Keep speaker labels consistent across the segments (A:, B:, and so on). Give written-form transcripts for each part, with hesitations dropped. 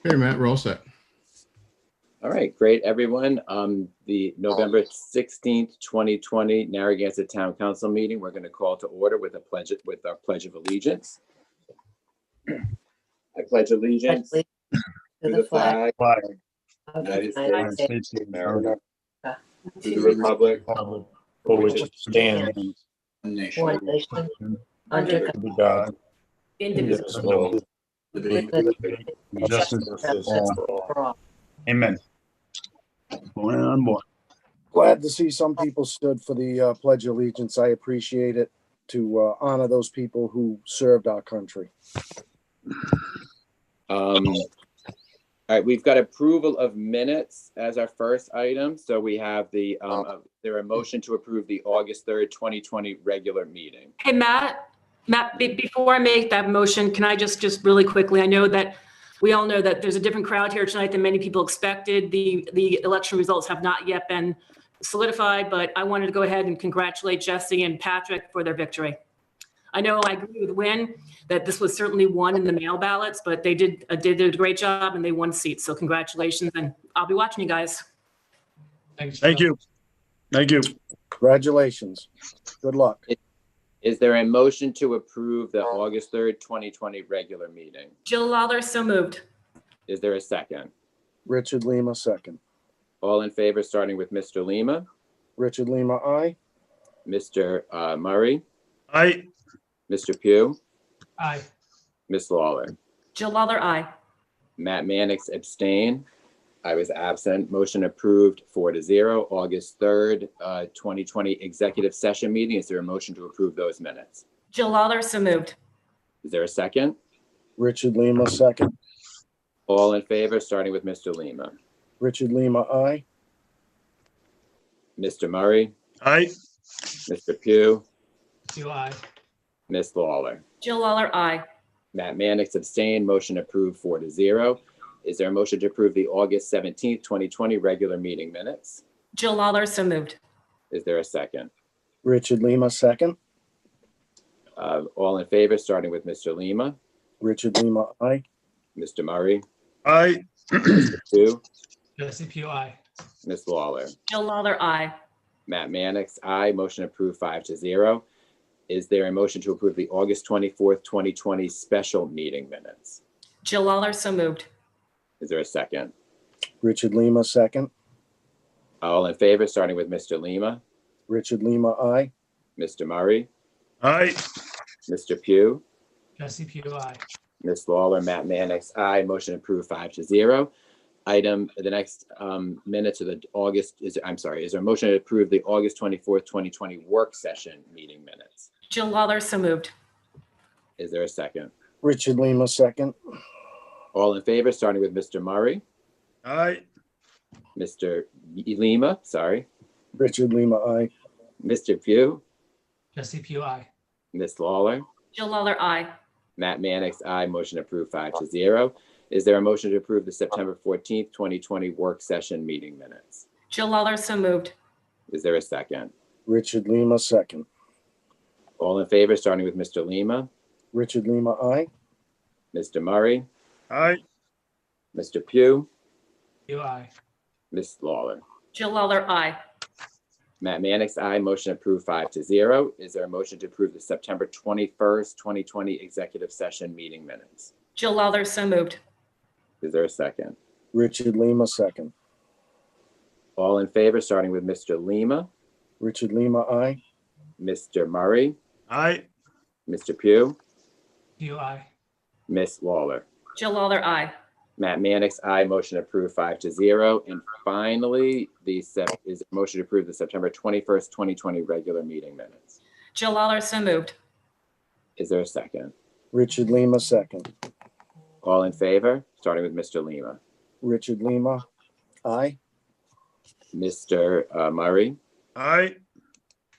A: Okay, Matt, we're all set.
B: All right, great, everyone. The November 16th, 2020 Narragansett Town Council meeting, we're going to call to order with our Pledge of Allegiance. I pledge allegiance to the flag of the United States of America, to the republic for which it stands, one nation, under God, indivisible, with liberty and justice for all.
C: Amen. Going on board.
D: Glad to see some people stood for the Pledge of Allegiance. I appreciate it to honor those people who served our country.
B: All right, we've got approval of minutes as our first item. So we have the there a motion to approve the August 3rd, 2020 regular meeting.
E: Hey, Matt, before I make that motion, can I just really quickly, I know that we all know that there's a different crowd here tonight than many people expected. The election results have not yet been solidified, but I wanted to go ahead and congratulate Jesse and Patrick for their victory. I know I agree with Wynn that this was certainly won in the mail ballots, but they did a great job and they won seats. So congratulations, and I'll be watching you guys.
C: Thanks. Thank you. Thank you.
D: Congratulations. Good luck.
B: Is there a motion to approve the August 3rd, 2020 regular meeting?
E: Jill Lawler, so moved.
B: Is there a second?
D: Richard Lima, second.
B: All in favor, starting with Mr. Lima,
D: Richard Lima, aye.
B: Mr. Murray,
C: Aye.
B: Mr. Pugh,
F: Aye.
B: Ms. Lawler.
E: Jill Lawler, aye.
B: Matt Mannix abstain. I was absent. Motion approved 4-0. August 3rd, 2020 executive session meeting. Is there a motion to approve those minutes?
E: Jill Lawler, so moved.
B: Is there a second?
D: Richard Lima, second.
B: All in favor, starting with Mr. Lima.
D: Richard Lima, aye.
B: Mr. Murray,
C: Aye.
B: Mr. Pugh,
F: Do I?
B: Ms. Lawler.
E: Jill Lawler, aye.
B: Matt Mannix abstained. Motion approved 4-0. Is there a motion to approve the August 17th, 2020 regular meeting minutes?
E: Jill Lawler, so moved.
B: Is there a second?
D: Richard Lima, second.
B: All in favor, starting with Mr. Lima,
D: Richard Lima, aye.
B: Mr. Murray,
C: Aye.
B: Mr. Pugh,
F: Jesse Pugh, aye.
B: Ms. Lawler.
E: Jill Lawler, aye.
B: Matt Mannix, aye. Motion approved 5-0. Is there a motion to approve the August 24th, 2020 special meeting minutes?
E: Jill Lawler, so moved.
B: Is there a second?
D: Richard Lima, second.
B: All in favor, starting with Mr. Lima,
D: Richard Lima, aye.
B: Mr. Murray,
C: Aye.
B: Mr. Pugh,
F: Jesse Pugh, aye.
B: Ms. Lawler, Matt Mannix, aye. Motion approved 5-0. Item, the next minutes of the August, is there a motion to approve the August 24th, 2020 work session meeting minutes?
E: Jill Lawler, so moved.
B: Is there a second?
D: Richard Lima, second.
B: All in favor, starting with Mr. Murray,
C: Aye.
B: Mr. Lima, sorry,
D: Richard Lima, aye.
B: Mr. Pugh,
F: Jesse Pugh, aye.
B: Ms. Lawler,
E: Jill Lawler, aye.
B: Matt Mannix, aye. Motion approved 5-0. Is there a motion to approve the September 14th, 2020 work session meeting minutes?
E: Jill Lawler, so moved.
B: Is there a second?
D: Richard Lima, second.
B: All in favor, starting with Mr. Lima,
D: Richard Lima, aye.
B: Mr. Murray,
C: Aye.
B: Mr. Pugh,
F: Pugh, aye.
B: Ms. Lawler.
E: Jill Lawler, aye.
B: Matt Mannix, aye. Motion approved 5-0. Is there a motion to approve the September 21st, 2020 executive session meeting minutes?
E: Jill Lawler, so moved.
B: Is there a second?
D: Richard Lima, second.
B: All in favor, starting with Mr. Lima,
D: Richard Lima, aye.
B: Mr. Murray,
C: Aye.
B: Mr. Pugh,
F: Pugh, aye.
B: Ms. Lawler.
E: Jill Lawler, aye.
B: Matt Mannix, aye. Motion approved 5-0. And finally, is a motion to approve the September 21st, 2020 regular meeting minutes.
E: Jill Lawler, so moved.
B: Is there a second?
D: Richard Lima, second.
B: All in favor, starting with Mr. Lima,
D: Richard Lima, aye.
B: Mr. Murray,
C: Aye.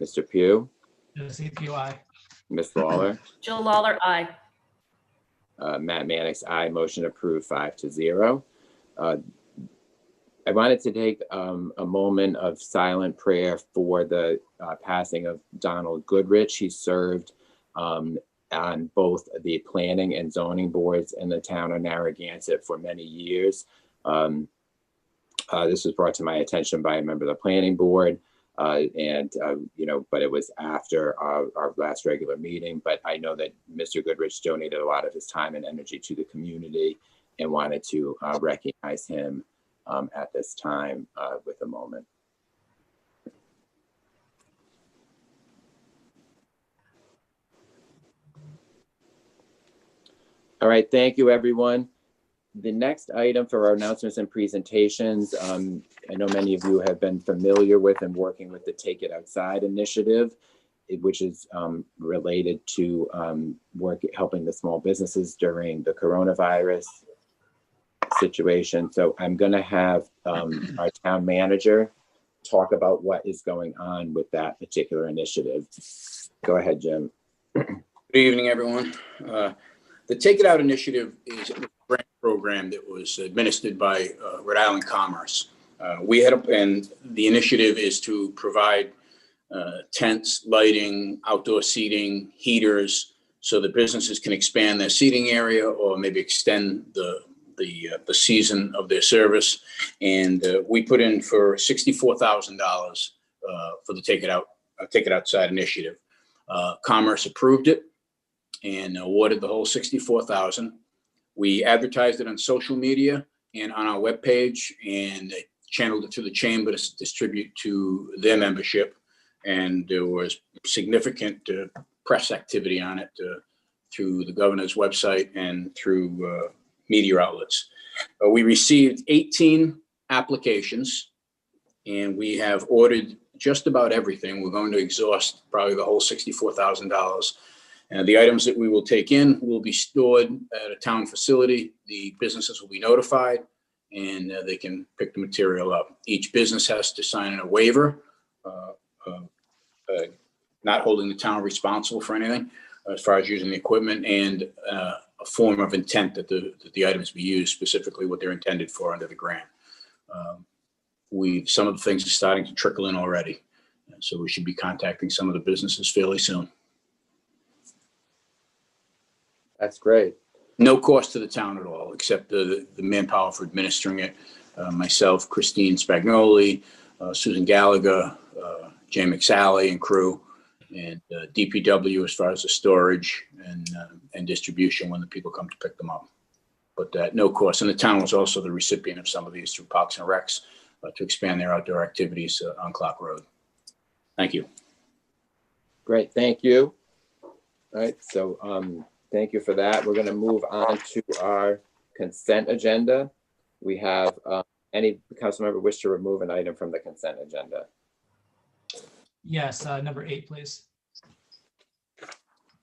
B: Mr. Pugh,
F: Jesse Pugh, aye.
B: Ms. Lawler,
E: Jill Lawler, aye.
B: Matt Mannix, aye. Motion approved 5-0. I wanted to take a moment of silent prayer for the passing of Donald Goodrich. He served on both the planning and zoning boards in the town of Narragansett for many years. This was brought to my attention by a member of the planning board, but it was after our last regular meeting. But I know that Mr. Goodrich donated a lot of his time and energy to the community and wanted to recognize him at this time with a moment. All right, thank you, everyone. The next item for our announcements and presentations, I know many of you have been familiar with and working with the Take It Outside initiative, which is related to helping the small businesses during the coronavirus situation. So I'm going to have our town manager talk about what is going on with that particular initiative. Go ahead, Jim.
A: Good evening, everyone. The Take It Out initiative is a grant program that was administered by Rhode Island Commerce. And the initiative is to provide tents, lighting, outdoor seating, heaters, so that businesses can expand their seating area or maybe extend the season of their service. And we put in for $64,000 for the Take It Outside initiative. Commerce approved it and awarded the whole $64,000. We advertised it on social media and on our webpage, and channeled it to the chamber to distribute to their membership. And there was significant press activity on it through the governor's website and through media outlets. We received 18 applications, and we have ordered just about everything. We're going to exhaust probably the whole $64,000. The items that we will take in will be stored at a town facility. The businesses will be notified, and they can pick the material up. Each business has to sign a waiver, not holding the town responsible for anything as far as using the equipment, and a form of intent that the items be used, specifically what they're intended for under the grant. Some of the things are starting to trickle in already, so we should be contacting some of the businesses fairly soon.
B: That's great.
A: No cost to the town at all, except the manpower for administering it. Myself, Christine Spagnoli, Susan Gallagher, Jay McSally and crew, and DPW as far as the storage and distribution when the people come to pick them up. But no cost. And the town was also the recipient of some of these through Parks and Recs to expand their outdoor activities on Clock Road. Thank you.
B: Great, thank you. All right, so thank you for that. We're going to move on to our consent agenda. We have any council member wish to remove an item from the consent agenda?
F: Yes, number 8, please.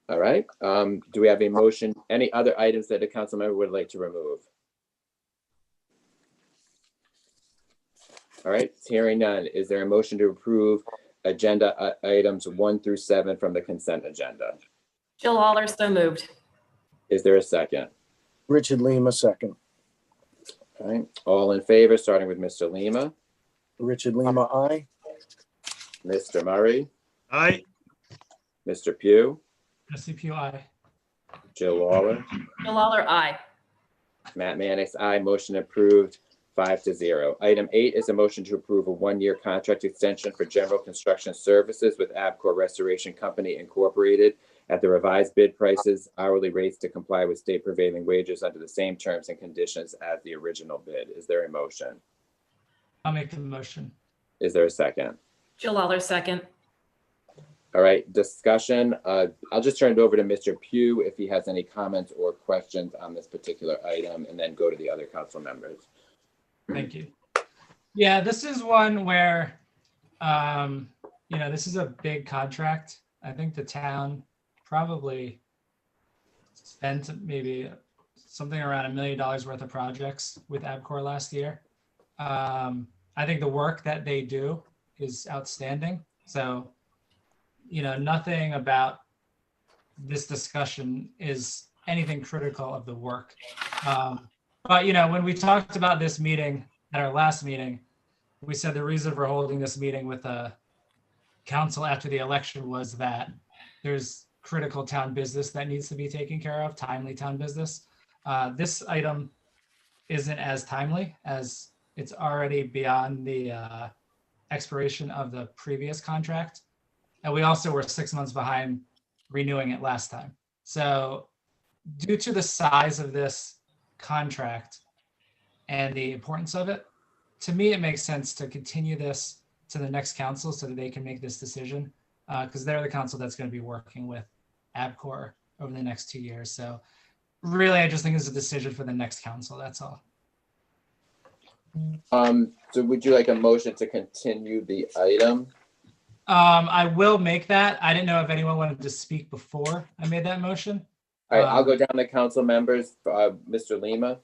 B: All right. Do we have a motion? Any other items that a council member would like to remove? All right, hearing none. Is there a motion to approve agenda items 1 through 7 from the consent agenda?
E: Jill Lawler, so moved.
B: Is there a second?
D: Richard Lima, second.
B: All right, all in favor, starting with Mr. Lima,
D: Richard Lima, aye.
B: Mr. Murray,
C: Aye.
B: Mr. Pugh,
F: Jesse Pugh, aye.
B: Jill Lawler,
E: Jill Lawler, aye.
B: Matt Mannix, aye. Motion approved 5-0. Item 8 is a motion to approve a 1-year contract extension for general construction services with Abcor Restoration Company Incorporated at the revised bid prices, hourly rates to comply with state prevailing wages under the same terms and conditions as the original bid. Is there a motion?
F: I'll make the motion.
B: Is there a second?
E: Jill Lawler, second.
B: All right, discussion. I'll just turn it over to Mr. Pugh if he has any comments or questions on this particular item, and then go to the other council members.
F: Thank you. Yeah, this is one where, this is a big contract. I think the town probably spent maybe something around $1 million worth of projects with Abcor last year. I think the work that they do is outstanding. So, nothing about this discussion is anything critical of the work. But, when we talked about this meeting at our last meeting, we said the reason for holding this meeting with the council after the election was that there's critical town business that needs to be taken care of, timely town business. This item isn't as timely as it's already beyond the expiration of the previous contract. And we also were 6 months behind renewing it last time. So due to the size of this contract and the importance of it, to me, it makes sense to continue this to the next council so that they can make this decision, because they're the council that's going to be working with ABCOR over the next 2 years. So really, I just think it's a decision for the next council. That's all.
B: So would you like a motion to continue the item?
F: I will make that. I didn't know if anyone wanted to speak before I made that motion.
B: All right, I'll go down the council members. Mr. Lima?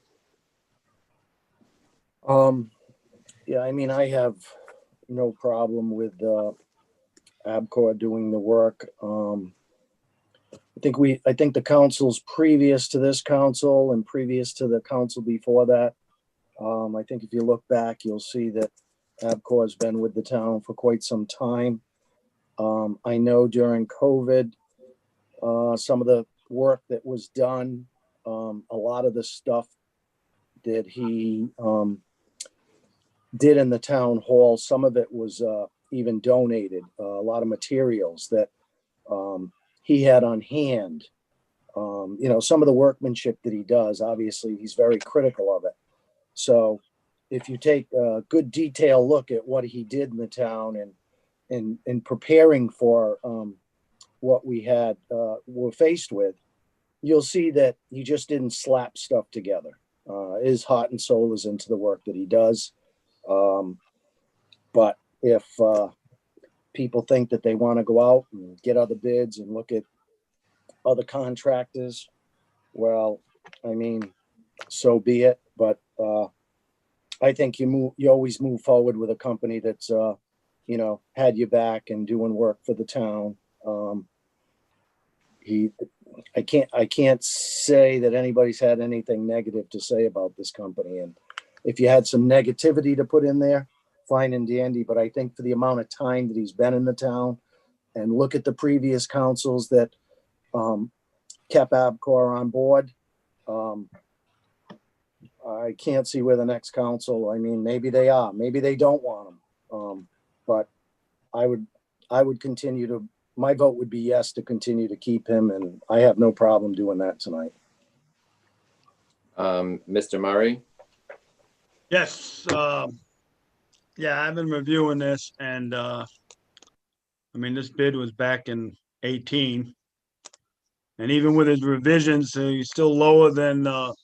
D: Yeah, I mean, I have no problem with ABCOR doing the work. I think the councils previous to this council and previous to the council before that, I think if you look back, you'll see that ABCOR has been with the town for quite some time. I know during COVID, some of the work that was done, a lot of the stuff that he did in the town hall, some of it was even donated, a lot of materials that he had on hand. Some of the workmanship that he does, obviously, he's very critical of it. So if you take a good detailed look at what he did in the town and in preparing for what we were faced with, you'll see that he just didn't slap stuff together. His heart and soul is into the work that he does. But if people think that they want to go out and get other bids and look at other contractors, well, I mean, so be it. But I think you always move forward with a company that's had your back and doing work for the town. I can't say that anybody's had anything negative to say about this company. And if you had some negativity to put in there, fine and dandy. But I think for the amount of time that he's been in the town, and look at the previous councils that kept ABCOR on board, I can't see where the next council, I mean, maybe they are, maybe they don't want them. But I would continue to, my vote would be yes to continue to keep him, and I have no problem doing that tonight.
B: Mr. Murray?
C: Yes. Yeah, I've been reviewing this, and I mean, this bid was back in 18. And even with his revisions, he's still lower than the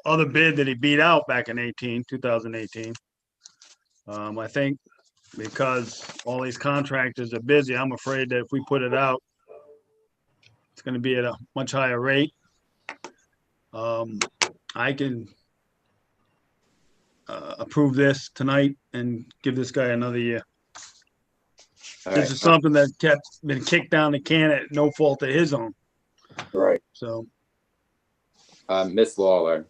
C: other bid that he beat out back in 2018. I think because all these contractors are busy, I'm afraid that if we put it out, it's going to be at a much higher rate. I can approve this tonight and give this guy another year. This is something that been kicked down the can at no fault of his own.
D: Right.
C: So,
B: Ms. Lawler?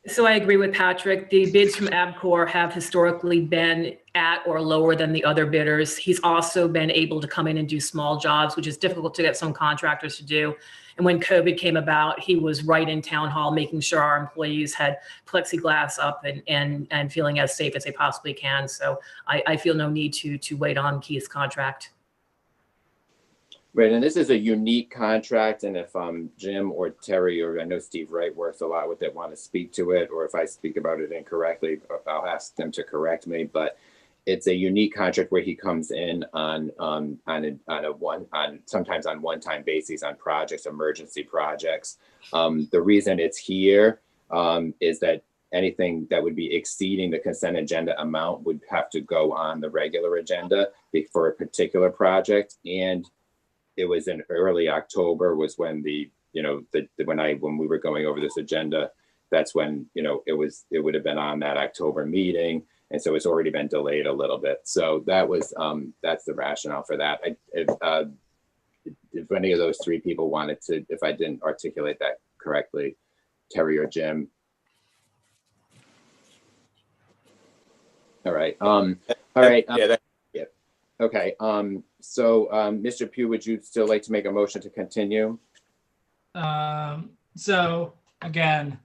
E: So I agree with Patrick. The bids from ABCOR have historically been at or lower than the other bidders. He's also been able to come in and do small jobs, which is difficult to get some contractors to do. And when COVID came about, he was right in town hall, making sure our employees had plexiglass up and feeling as safe as they possibly can. So I feel no need to wait on Keith's contract.
B: Right, and this is a unique contract, and if Jim or Terry, or I know Steve Wright works a lot with it, want to speak to it, or if I speak about it incorrectly, I'll ask them to correct me. But it's a unique contract where he comes in on sometimes on one-time basis on projects, emergency projects. The reason it's here is that anything that would be exceeding the consent agenda amount would have to go on the regular agenda for a particular project. And it was in early October was when when we were going over this agenda, that's when, it would have been on that October meeting. And so it's already been delayed a little bit. So that was, that's the rationale for that. If any of those three people wanted to, if I didn't articulate that correctly, Terry or Jim. All right. All right.
A: Yeah.
B: Okay. So, Mr. Pugh, would you still like to make a motion to continue?
F: So again,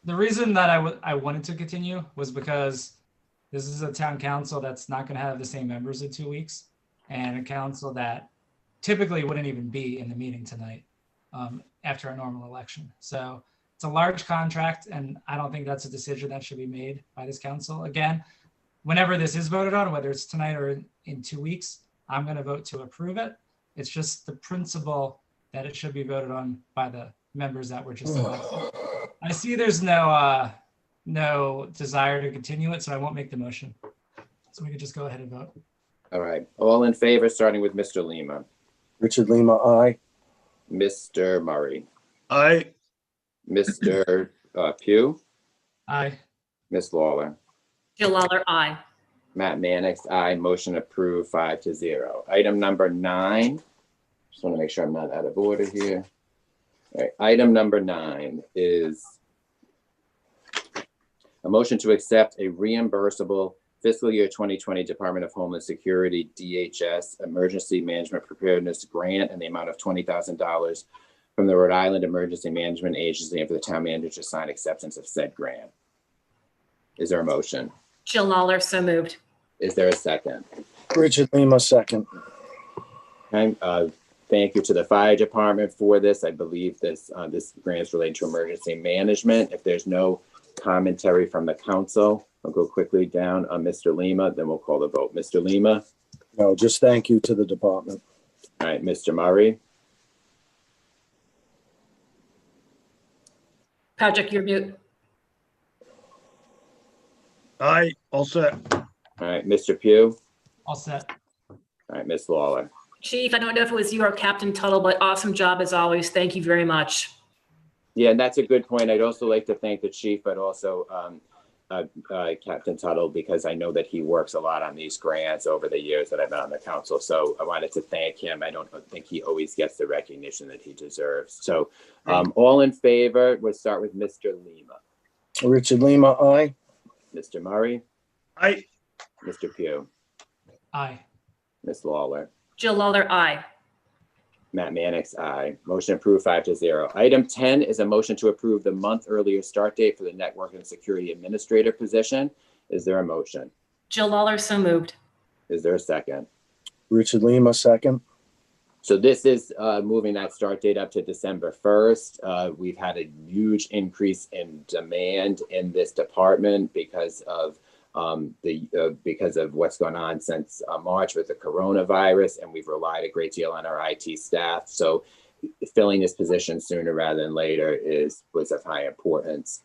F: the reason that I wanted to continue was because this is a town council that's not going to have the same members in 2 weeks, and a council that typically wouldn't even be in the meeting tonight after a normal election. So it's a large contract, and I don't think that's a decision that should be made by this council. Again, whenever this is voted on, whether it's tonight or in 2 weeks, I'm going to vote to approve it. It's just the principle that it should be voted on by the members that were just elected. I see there's no desire to continue it, so I won't make the motion. So we could just go ahead and vote.
B: All right. All in favor, starting with Mr. Lima.
D: Richard Lima, aye.
B: Mr. Murray.
C: Aye.
B: Mr. Pugh.
F: Aye.
B: Ms. Lawler.
E: Jill Lawler, aye.
B: Matt Mannix, aye. Motion approved 5-0. Item number 9. Just want to make sure I'm not out of order here. All right. Item number 9 is a motion to accept a reimbursable fiscal year 2020 Department of Homeland Security DHS Emergency Management Preparedness Grant in the amount of $20,000 from the Rhode Island Emergency Management Agency and for the town manager to sign acceptance of said grant. Is there a motion?
E: Jill Lawler, so moved.
B: Is there a second?
D: Richard Lima, second.
B: Okay, thank you to the fire department for this. I believe this grant is related to emergency management. If there's no commentary from the council, I'll go quickly down on Mr. Lima, then we'll call the vote. Mr. Lima?
D: No, just thank you to the department.
B: All right, Mr. Murray?
E: Patrick, you're mute.
C: Aye. All set.
B: All right, Mr. Pugh?
F: All set.
B: All right, Ms. Lawler?
E: Chief, I don't know if it was you or Captain Tuttle, but awesome job as always. Thank you very much.
B: Yeah, and that's a good point. I'd also like to thank the chief, but also Captain Tuttle, because I know that he works a lot on these grants over the years that I've been on the council. So I wanted to thank him. I don't think he always gets the recognition that he deserves. So all in favor, we'll start with Mr. Lima.
D: Richard Lima, aye.
B: Mr. Murray?
C: Aye.
B: Mr. Pugh?
F: Aye.
B: Ms. Lawler?
E: Jill Lawler, aye.
B: Matt Mannix, aye. Motion approved 5-0. Item 10 is a motion to approve the month earlier start date for the network and security administrator position. Is there a motion?
E: Jill Lawler, so moved.
B: Is there a second?
D: Richard Lima, second.
B: So this is moving that start date up to December 1st. We've had a huge increase in demand in this department because of what's going on since March with the coronavirus, and we've relied a great deal on our IT staff. So filling this position sooner rather than later was of high importance.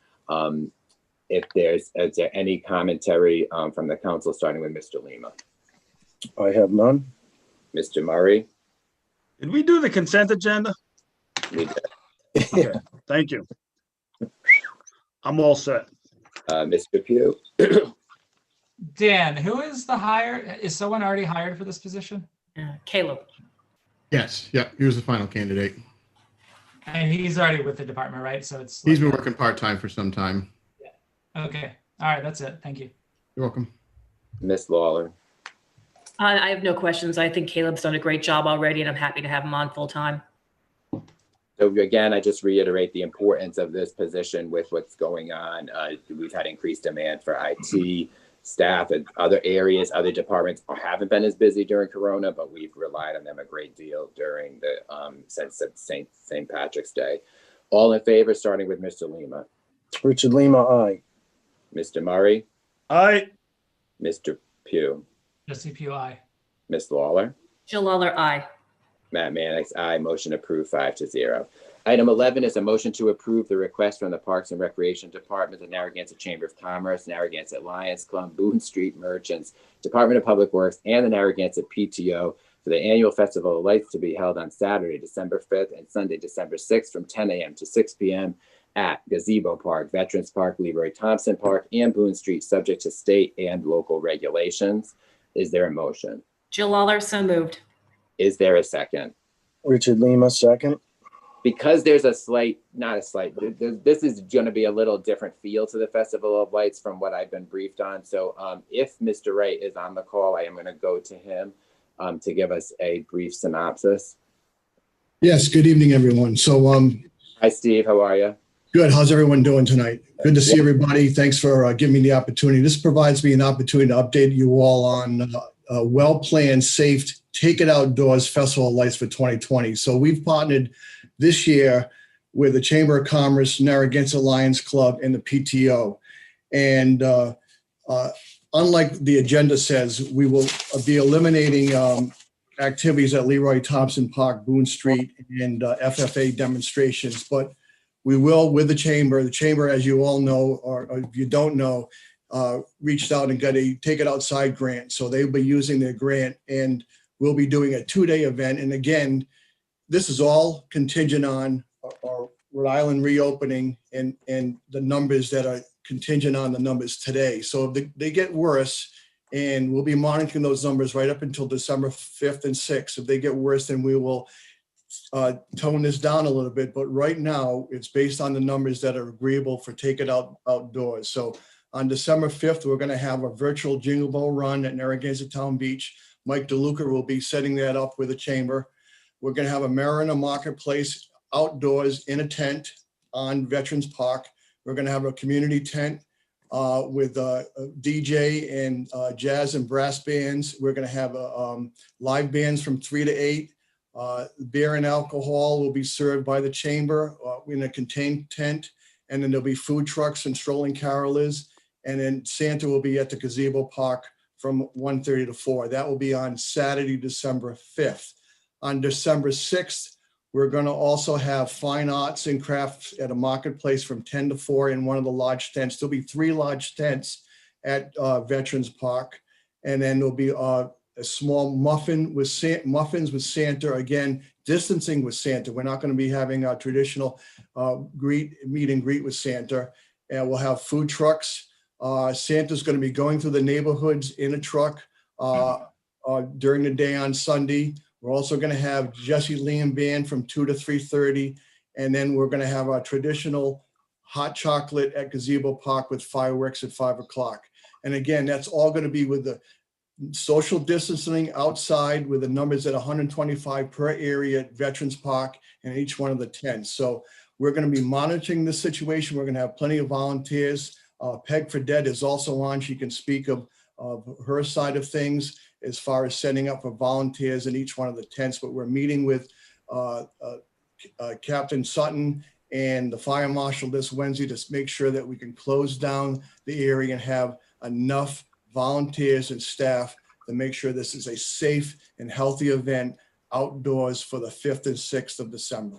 B: Is there any commentary from the council, starting with Mr. Lima?
D: I have none.
B: Mr. Murray?
C: Did we do the consent agenda?
B: We did.
C: Okay, thank you. I'm all set.
B: Mr. Pugh?
F: Dan, who is the hire? Is someone already hired for this position?
E: Caleb.
G: Yes, yeah, he was the final candidate.
F: And he's already with the department, right? So it's
G: He's been working part-time for some time.
F: okay. All right, that's it. Thank you.
G: You're welcome.
B: Ms. Lawler?
E: I have no questions. I think Caleb's done a great job already, and I'm happy to have him on full time.
B: So again, I just reiterate the importance of this position with what's going on. We've had increased demand for IT staff and other areas. Other departments haven't been as busy during Corona, but we've relied on them a great deal during the since St. Patrick's Day. All in favor, starting with Mr. Lima.
D: Richard Lima, aye.
B: Mr. Murray?
C: Aye.
B: Mr. Pugh?
F: Jesse Pugh, aye.
B: Ms. Lawler?
E: Jill Lawler, aye.
B: Matt Mannix, aye. Motion approved 5-0. Item 11 is a motion to approve the request from the Parks and Recreation Department, the Narragansett Chamber of Commerce, Narragansett Lions Club, Boone Street Merchants, Department of Public Works, and the Narragansett PTO for the annual Festival of Lights to be held on Saturday, December 5th and Sunday, December 6th from 10 a.m. to 6 p.m. at Gazebo Park, Veterans Park, Leroy Thompson Park, and Boone Street, subject to state and local regulations. Is there a motion?
E: Jill Lawler, so moved.
B: Is there a second?
D: Richard Lima, second.
B: Because there's this is going to be a little different feel to the Festival of Lights from what I've been briefed on. So if Mr. Wright is on the call, I am going to go to him to give us a brief synopsis.
G: Yes, good evening, everyone. So,
B: Hi, Steve. How are you?
G: good. How's everyone doing tonight? Good to see everybody. Thanks for giving me the opportunity. This provides me an opportunity to update you all on a well-planned, safe Take It Outdoors Festival of Lights for 2020. So we've partnered this year with the Chamber of Commerce, Narragansett Lions Club, and the PTO. And unlike the agenda says, we will be eliminating activities at Leroy Thompson Park, Boone Street, and FFA demonstrations. But we will, with the chamber, as you all know, or if you don't know, reached out and got a Take It Outside grant. So they'll be using their grant, and we'll be doing a 2-day event. And again, this is all contingent on our Rhode Island reopening and the numbers that are contingent on the numbers today. So if they get worse, and we'll be monitoring those numbers right up until December 5th and 6th. If they get worse, then we will tone this down a little bit. But right now, it's based on the numbers that are agreeable for Take It Outdoors. So on December 5th, we're going to have a virtual Jingle Ball Run at Narragansett Town Beach. Mike DeLuca will be setting that up with the chamber. We're going to have a Marina Marketplace outdoors in a tent on Veterans Park. We're going to have a community tent with a DJ and jazz and brass bands. We're going to have live bands from 3 to 8. Beer and alcohol will be served by the chamber in a contained tent. And then there'll be food trucks and strolling carolers. And then Santa will be at the gazebo park from 1:30 to 4. That will be on Saturday, December 5th. On December 6th, we're going to also have fine arts and crafts at a marketplace from 10 to 4 in one of the large tents. There'll be 3 large tents at Veterans Park. And then there'll be a small muffins with Santa, again, distancing with Santa. We're not going to be having our traditional meet and greet with Santa. And we'll have food trucks. Santa's going to be going through the neighborhoods in a truck during the day on Sunday. We're also going to have Jesse Liam Band from 2 to 3:30. And then we're going to have our traditional hot chocolate at Gazebo Park with fireworks at 5 o'clock. And again, that's all going to be with the social distancing outside with the numbers at 125 per area at Veterans Park and each one of the tents. So we're going to be monitoring the situation. We're going to have plenty of volunteers. Peg Fredette is also on. She can speak of her side of things as far as setting up for volunteers in each one of the tents. But we're meeting with Captain Sutton and the fire marshal this Wednesday to make sure that we can close down the area and have enough volunteers and staff to make sure this is a safe and healthy event outdoors for the 5th and 6th of December.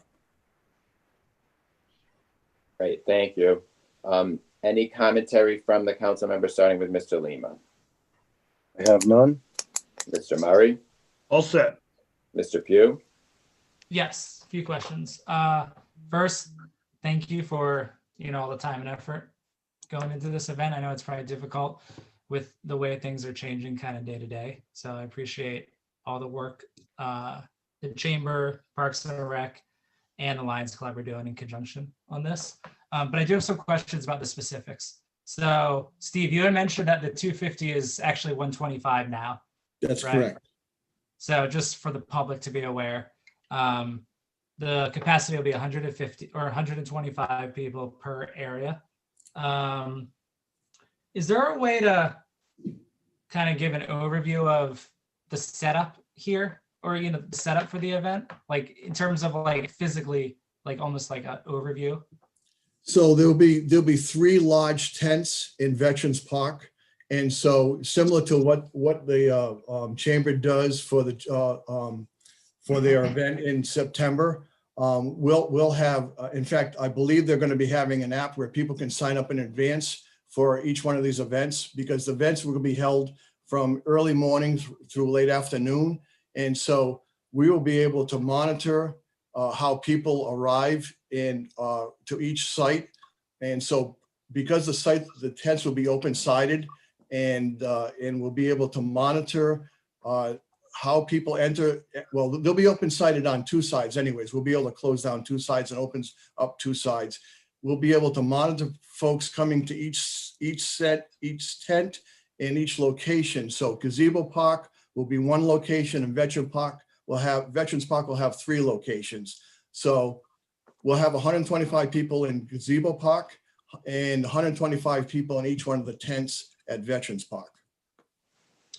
B: Great, thank you. Any commentary from the council member, starting with Mr. Lima?
D: I have none.
B: Mr. Murray?
C: All set.
B: Mr. Pugh?
F: Yes, a few questions. First, thank you for, all the time and effort going into this event. I know it's probably difficult with the way things are changing kind of day to day. So I appreciate all the work the Chamber, Parks and Rec, and the Lions Club are doing in conjunction on this. But I do have some questions about the specifics. So Steve, you had mentioned that the 250 is actually 125 now.
G: That's
F: right?
G: correct.
F: So just for the public to be aware, the capacity will be 150 or 125 people per area. Is there a way to kind of give an overview of the setup here, or the setup for the event, like in terms of like physically, like almost like an overview?
G: So there'll be 3 large tents in Veterans Park. And so similar to what the chamber does for their event in September, we'll have, in fact, I believe they're going to be having an app where people can sign up in advance for each one of these events, because the events will be held from early morning through late afternoon. And so we will be able to monitor how people arrive to each site. And so because the tents will be open-sided, and we'll be able to monitor how people enter. Well, they'll be open-sided on 2 sides anyways. We'll be able to close down 2 sides and opens up 2 sides. We'll be able to monitor folks coming to each tent, and each location. So Gazebo Park will be one location, and Veterans Park will have 3 locations. So we'll have 125 people in Gazebo Park and 125 people in each one of the tents at Veterans Park.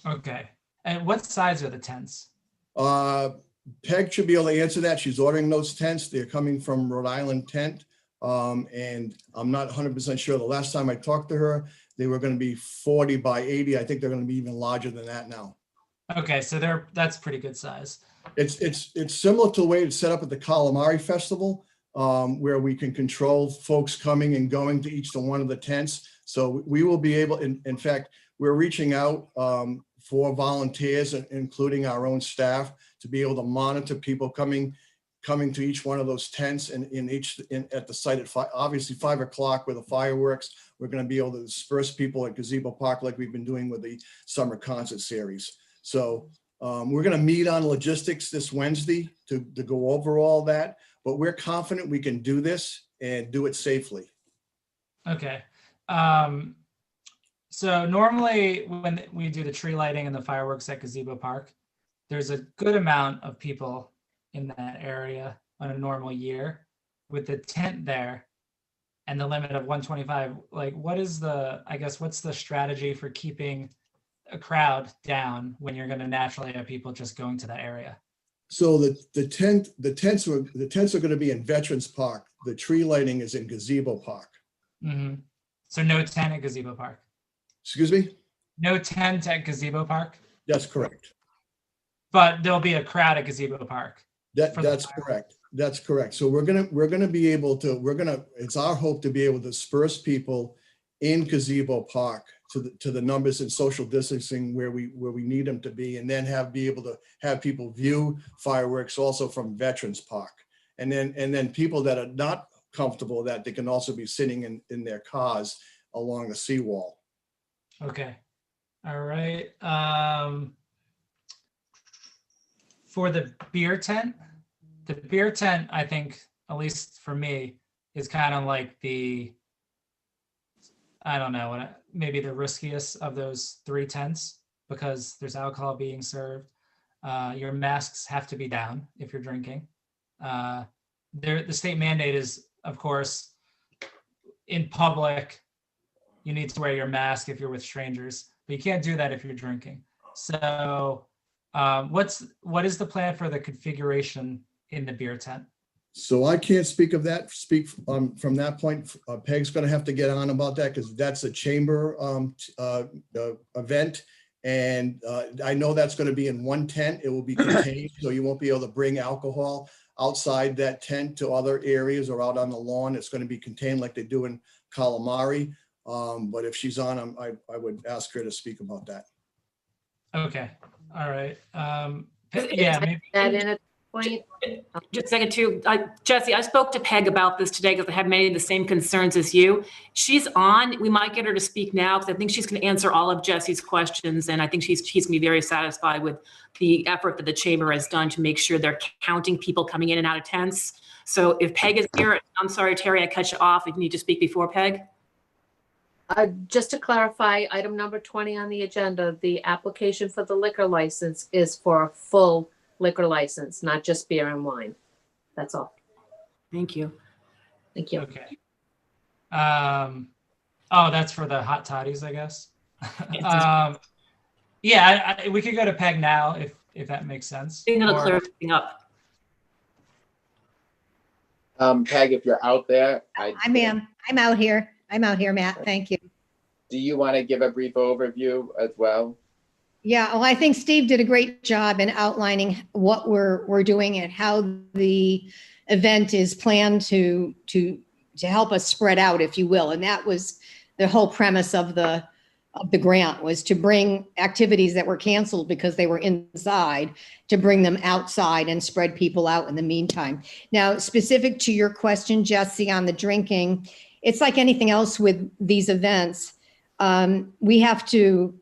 F: Okay. And what size are the tents?
G: Peg should be able to answer that. She's ordering those tents. They're coming from Rhode Island Tent. And I'm not 100% sure. The last time I talked to her, they were going to be 40 by 80. I think they're going to be even larger than that now.
F: Okay, so that's pretty good size.
G: It's similar to the way it's set up at the Calamari Festival, where we can control folks coming and going to each one of the tents. So we will be able, in fact, we're reaching out for volunteers, including our own staff, to be able to monitor people coming to each one of those tents and at the site at obviously 5 o'clock with the fireworks. We're going to be able to disperse people at Gazebo Park like we've been doing with the summer concert series. So we're going to meet on logistics this Wednesday to go over all that, but we're confident we can do this and do it safely.
F: Okay. So normally when we do the tree lighting and the fireworks at Gazebo Park, there's a good amount of people in that area on a normal year. With the tent there and the limit of 125, like what's the strategy for keeping a crowd down when you're going to naturally have people just going to that area?
G: So the tents are going to be in Veterans Park. The tree lighting is in Gazebo Park.
F: Mm-hmm. So no tent at Gazebo Park.
G: Excuse me?
F: No tent at Gazebo Park?
G: That's correct.
F: But there'll be a crowd at Gazebo Park.
G: That's correct. That's correct. So we're gonna be able to, it's our hope to be able to disperse people in Gazebo Park to the numbers and social distancing where we need them to be, and then be able to have people view fireworks also from Veterans Park. And then people that are not comfortable with that, they can also be sitting in their cars along the seawall.
F: Okay. All right. For the beer tent, I think, at least for me, is kind of like maybe the riskiest of those 3 tents, because there's alcohol being served. Your masks have to be down if you're drinking. The state mandate is, of course, in public, you need to wear your mask if you're with strangers, but you can't do that if you're drinking. So what is the plan for the configuration in the beer tent?
G: So I can't speak from that point. Peg's going to have to get on about that because that's a chamber event. And I know that's going to be in one tent. It will be contained, so you won't be able to bring alcohol outside that tent to other areas or out on the lawn. It's going to be contained like they do in Calamari. But if she's on, I would ask her to speak about that.
F: Okay. All right. Yeah. Maybe.
B: That in a point.
E: Just a second too. Jesse, I spoke to Peg about this today because I have many of the same concerns as you. She's on. We might get her to speak now because I think she's going to answer all of Jesse's questions. And I think she's going to be very satisfied with the effort that the chamber has done to make sure they're counting people coming in and out of tents. So if Peg is here, I'm sorry, Terry, I cut you off. If you need to speak before Peg.
B: Just to clarify, item number 20 on the agenda, the application for the liquor license is for a full liquor license, not just beer and wine. That's all.
E: Thank you.
B: Thank you.
F: Okay. Oh, that's for the hot toddies, I guess. Yeah, we could go to Peg now if that makes sense.
E: I think that'll clear everything up.
H: Peg, if you're out there,
I: I'm out here. I'm out here, Matt. Thank you.
H: Do you want to give a brief overview as well?
I: Yeah, well, I think Steve did a great job in outlining what we're doing and how the event is planned to help us spread out, if you will. And that was the whole premise of the grant, was to bring activities that were canceled because they were inside, to bring them outside and spread people out in the meantime. Now, specific to your question, Jesse, on the drinking, it's like anything else with these events. We have to,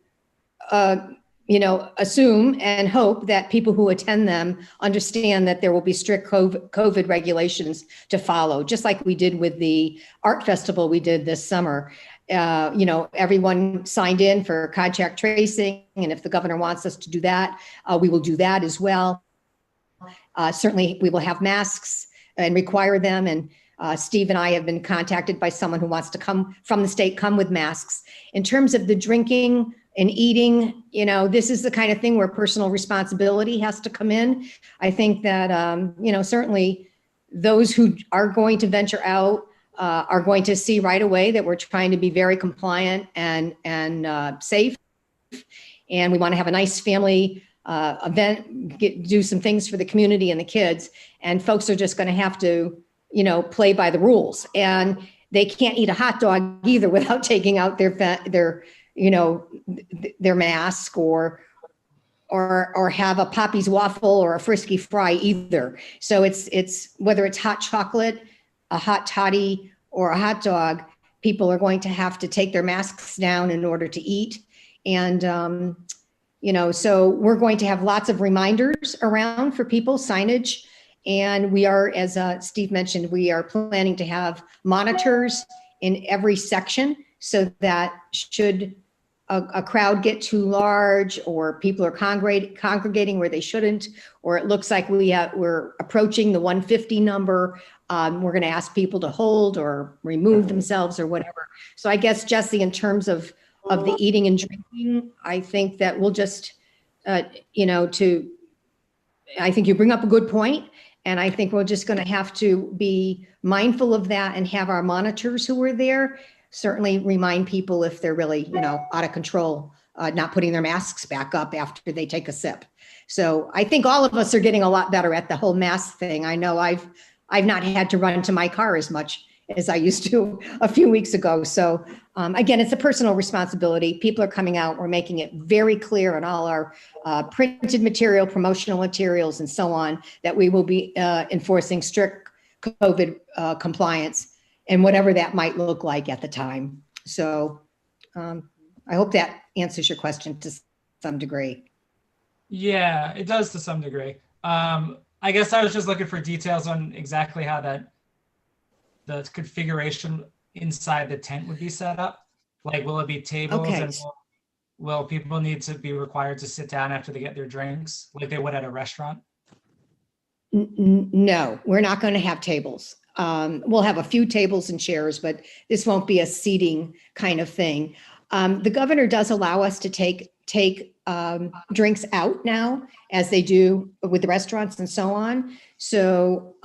I: assume and hope that people who attend them understand that there will be strict COVID regulations to follow, just like we did with the art festival we did this summer. everyone signed in for contact tracing. And if the governor wants us to do that, we will do that as well. Certainly, we will have masks and require them. And Steve and I have been contacted by someone who wants to come from the state, come with masks. In terms of the drinking and eating, this is the kind of thing where personal responsibility has to come in. I think that, certainly those who are going to venture out are going to see right away that we're trying to be very compliant and safe. And we want to have a nice family event, do some things for the community and the kids. And folks are just going to have to, play by the rules. And they can't eat a hot dog either without taking out their mask or have a Poppy's waffle or a Frisky fry either. So it's whether it's hot chocolate, a hot toddy, or a hot dog, people are going to have to take their masks down in order to eat. And, so we're going to have lots of reminders around for people, signage. And we are, as Steve mentioned, we are planning to have monitors in every section so that should a crowd get too large or people are congregating where they shouldn't, or it looks like we're approaching the 150 number, we're going to ask people to hold or remove themselves or whatever. So I guess, Jesse, in terms of the eating and drinking, I think that we'll just, I think you bring up a good point. And I think we're just going to have to be mindful of that and have our monitors who are there certainly remind people if they're really, out of control, not putting their masks back up after they take a sip. So I think all of us are getting a lot better at the whole mask thing. I know I've not had to run to my car as much as I used to a few weeks ago. So again, it's a personal responsibility. People are coming out. We're making it very clear on all our printed material, promotional materials, and so on, that we will be enforcing strict COVID compliance and whatever that might look like at the time. So I hope that answers your question to some degree.
F: Yeah, it does to some degree. I guess I was just looking for details on exactly how the configuration inside the tent would be set up. Like, will it be tables?
I: Okay.
F: And will people need to be required to sit down after they get their drinks like they would at a restaurant?
I: No, we're not going to have tables. We'll have a few tables and chairs, but this won't be a seating kind of thing. The governor does allow us to take drinks out now, as they do with the restaurants and so on. So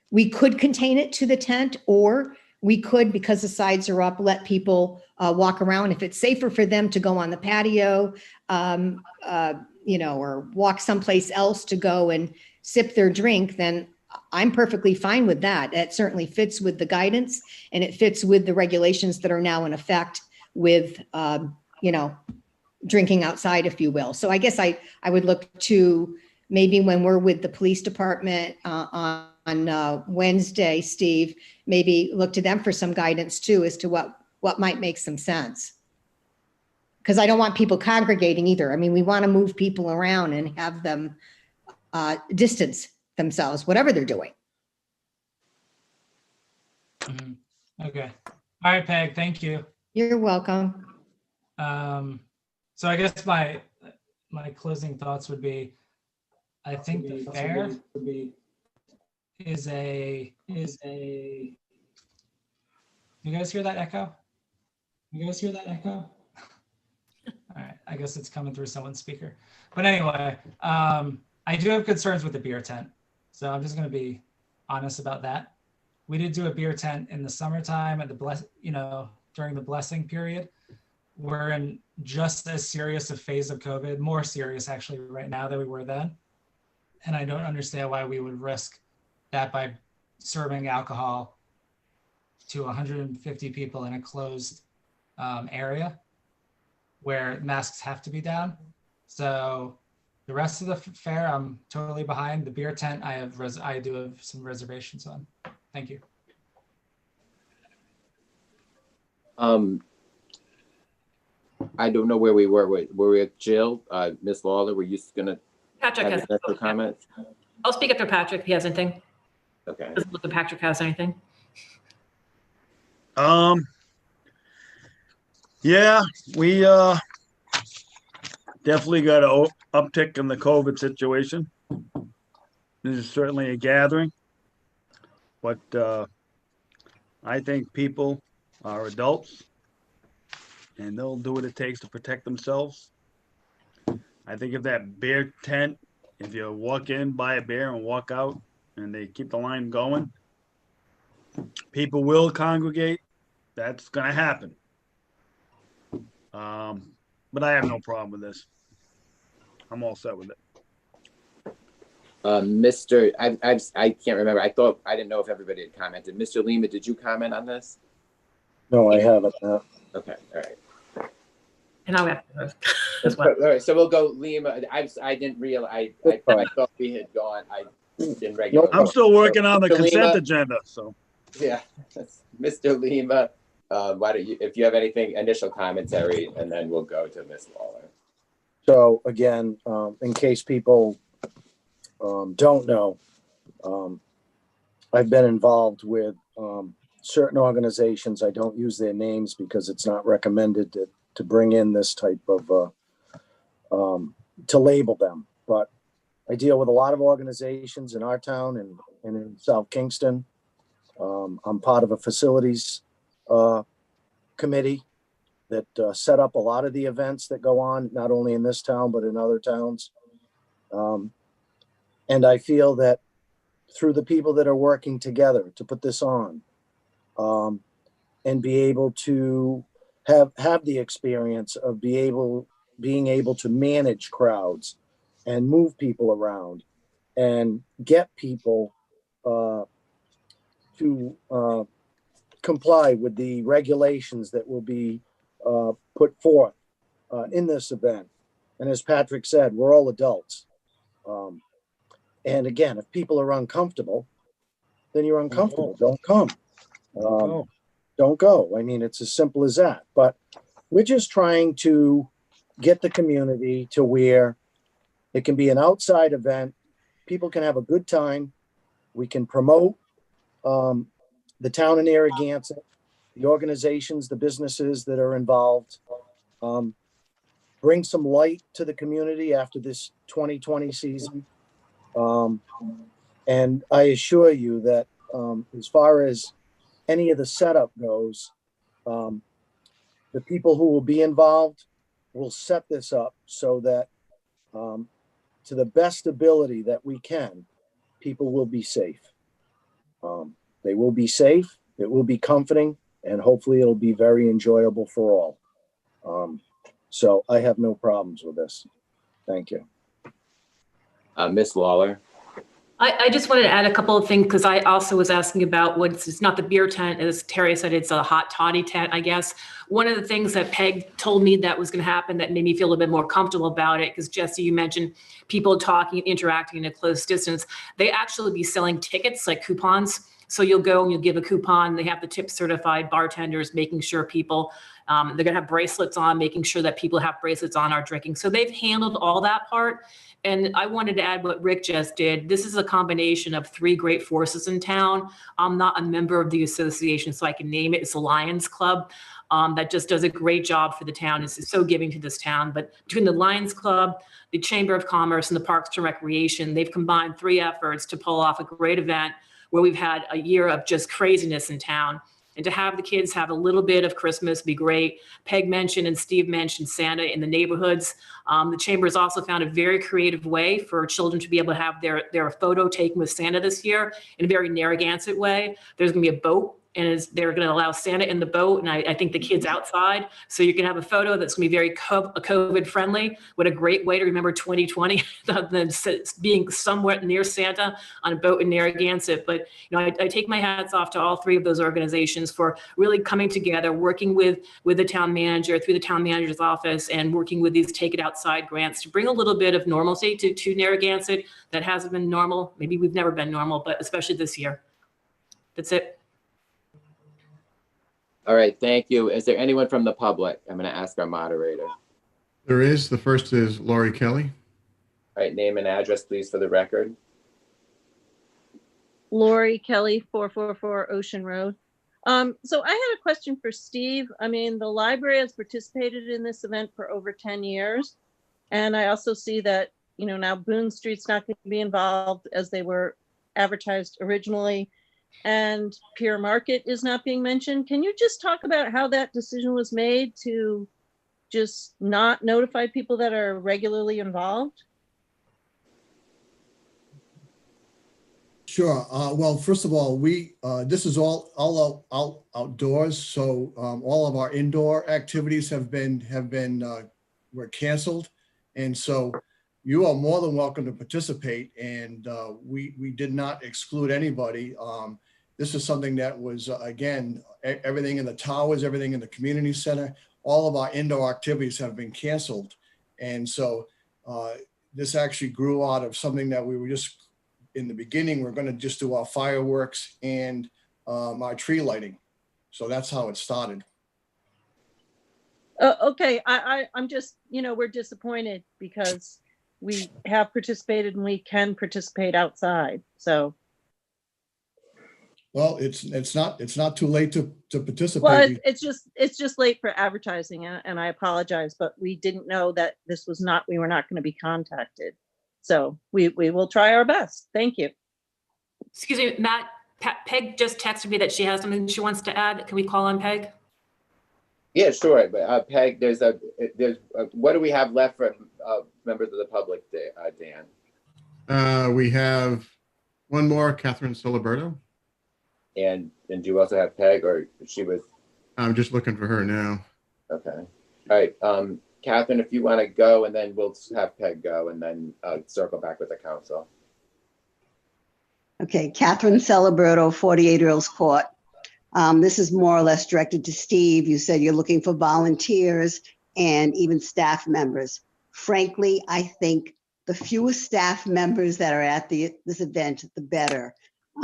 I: we could contain it to the tent, or we could, because the sides are up, let people walk around. If it's safer for them to go on the patio, or walk someplace else to go and sip their drink, then I'm perfectly fine with that. That certainly fits with the guidance, and it fits with the regulations that are now in effect with, drinking outside, if you will. So I guess I would look to maybe when we're with the police department on Wednesday, Steve, maybe look to them for some guidance too, as to what might make some sense. Because I don't want people congregating either. I mean, we want to move people around and have them distance themselves, whatever they're doing.
F: Okay. All right, Peg, thank you.
I: You're welcome.
F: So I guess my closing thoughts would be, I think the fair is a. You guys hear that echo? All right, I guess it's coming through someone's speaker. But anyway, I do have concerns with the beer tent. So I'm just going to be honest about that. We did do a beer tent in the summertime at during the blessing period. We're in just as serious a phase of COVID, more serious actually right now than we were then. And I don't understand why we would risk that by serving alcohol to 150 people in a closed area where masks have to be down. So the rest of the fair, I'm totally behind. The beer tent, I do have some reservations on. Thank you.
H: I don't know where we were. Were we at Jill? Ms. Lawler, were you gonna
E: Patrick
H: have
E: has
H: extra comments?
E: I'll speak after Patrick if he has anything.
H: Okay.
E: Doesn't look like Patrick has anything.
C: Yeah, we definitely got an uptick in the COVID situation. This is certainly a gathering, but I think people are adults and they'll do what it takes to protect themselves. I think if that beer tent, if you walk in, buy a beer and walk out and they keep the line going, people will congregate. That's going to happen. But I have no problem with this. I'm all set with it.
H: Mr. I can't remember. I didn't know if everybody had commented. Mr. Lima, did you comment on this?
D: No, I haven't.
H: Okay, all right.
E: And I'll have to as well.
H: All right, so we'll go Lima. I didn't realize. I thought we had gone. I didn't regular.
C: I'm still working on the
H: Mr.
C: consent
H: Lima?
C: agenda, so.
H: Yeah, Mr. Lima, why don't you, if you have anything, initial commentary, and then we'll go to Ms. Lawler.
D: So again, in case people don't know, I've been involved with certain organizations. I don't use their names because it's not recommended to bring in this type of, to label them. But I deal with a lot of organizations in our town and in South Kingston. I'm part of a facilities committee that set up a lot of the events that go on, not only in this town, but in other towns. And I feel that through the people that are working together to put this on, and be able to have the experience of being able to manage crowds and move people around and get people to comply with the regulations that will be put forth in this event. And as Patrick said, we're all adults. And again, if people are uncomfortable, then you're uncomfortable. Don't come. Don't go. I mean, it's as simple as that. But we're just trying to get the community to where it can be an outside event. People can have a good time. We can promote the town of Narragansett, the organizations, the businesses that are involved. Bring some light to the community after this 2020 season. And I assure you that as far as any of the setup goes, the people who will be involved will set this up so that to the best ability that we can, people will be safe. They will be safe, it will be comforting, and hopefully it'll be very enjoyable for all. So I have no problems with this. Thank you.
H: Ms. Lawler.
E: I just wanted to add a couple of things because I also was asking about it's not the beer tent, as Terry said, it's a hot toddy tent, I guess. One of the things that Peg told me that was going to happen that made me feel a bit more comfortable about it, because Jesse, you mentioned people talking, interacting in a close distance. They actually be selling tickets, like coupons. So you'll go and you'll give a coupon. They have the tip certified bartenders, making sure people, they're going to have bracelets on, making sure that people have bracelets on are drinking. So they've handled all that part. And I wanted to add what Rick just did. This is a combination of three great forces in town. I'm not a member of the association, so I can name it. It's the Lions Club that just does a great job for the town. It's so giving to this town. But between the Lions Club, the Chamber of Commerce, and the Parks and Recreation, they've combined three efforts to pull off a great event where we've had a year of just craziness in town. And to have the kids have a little bit of Christmas be great. Peg mentioned and Steve mentioned Santa in the neighborhoods. The Chamber has also found a very creative way for children to be able to have their photo taken with Santa this year in a very Narragansett way. There's going to be a boat, and they're going to allow Santa in the boat, and I think the kids outside. So you can have a photo that's going to be very COVID friendly. What a great way to remember 2020 than being somewhat near Santa on a boat in Narragansett. But I take my hats off to all three of those organizations for really coming together, working with the town manager through the town manager's office, and working with these Take It Outside grants to bring a little bit of normalcy to Narragansett that hasn't been normal. Maybe we've never been normal, but especially this year. That's it.
H: All right, thank you. Is there anyone from the public? I'm going to ask our moderator. All
G: There is. The first is Laurie Kelly.
H: right, name and address, please, for the record.
J: Lori Kelly, 444 Ocean Road. So I had a question for Steve. I mean, the library has participated in this event for over 10 years. And I also see that, now Boone Street's not going to be involved as they were advertised originally. And Pier Market is not being mentioned. Can you just talk about how that decision was made to just not notify people that are regularly involved?
G: Sure. Well, first of all, this is all outdoors. So all of our indoor activities were canceled. And so you are more than welcome to participate. And we did not exclude anybody. This is something that was, again, everything in the towers, everything in the community center, all of our indoor activities have been canceled. And so this actually grew out of something that we were just, in the beginning, we're going to just do our fireworks and our tree lighting. So that's how it started.
J: Okay, I'm just, we're disappointed because we have participated and we can participate outside. So.
G: Well, it's not too late to participate.
J: Well, it's just late for advertising, and I apologize, but we didn't know that we were not going to be contacted. So we will try our best. Thank you.
E: Excuse me, Matt, Peg just texted me that she has something she wants to add. Can we call on Peg?
H: Yeah, sure. But Peg, what do we have left for members of the public, Dan?
K: We have one more, Catherine Soliberto.
H: And do you also have Peg, or she was?
K: I'm just looking for her now.
H: Okay. All right. Catherine, if you want to go, and then we'll have Peg go, and then circle back with the council.
L: Okay, Catherine Celeberto, 48 Earls Court. This is more or less directed to Steve. You said you're looking for volunteers and even staff members. Frankly, I think the fewer staff members that are at this event, the better.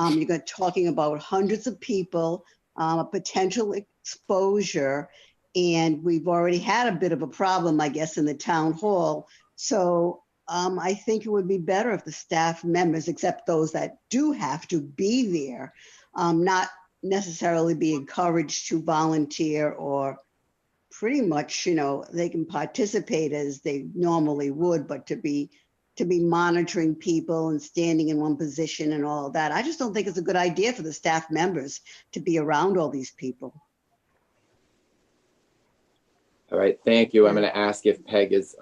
L: You're talking about hundreds of people, a potential exposure, and we've already had a bit of a problem, I guess, in the town hall. So I think it would be better if the staff members, except those that do have to be there, not necessarily be encouraged to volunteer, or pretty much, they can participate as they normally would, but to be monitoring people and standing in one position and all of that. I just don't think it's a good idea for the staff members to be around all these people.
H: All right, thank you. I'm going to ask if Peg has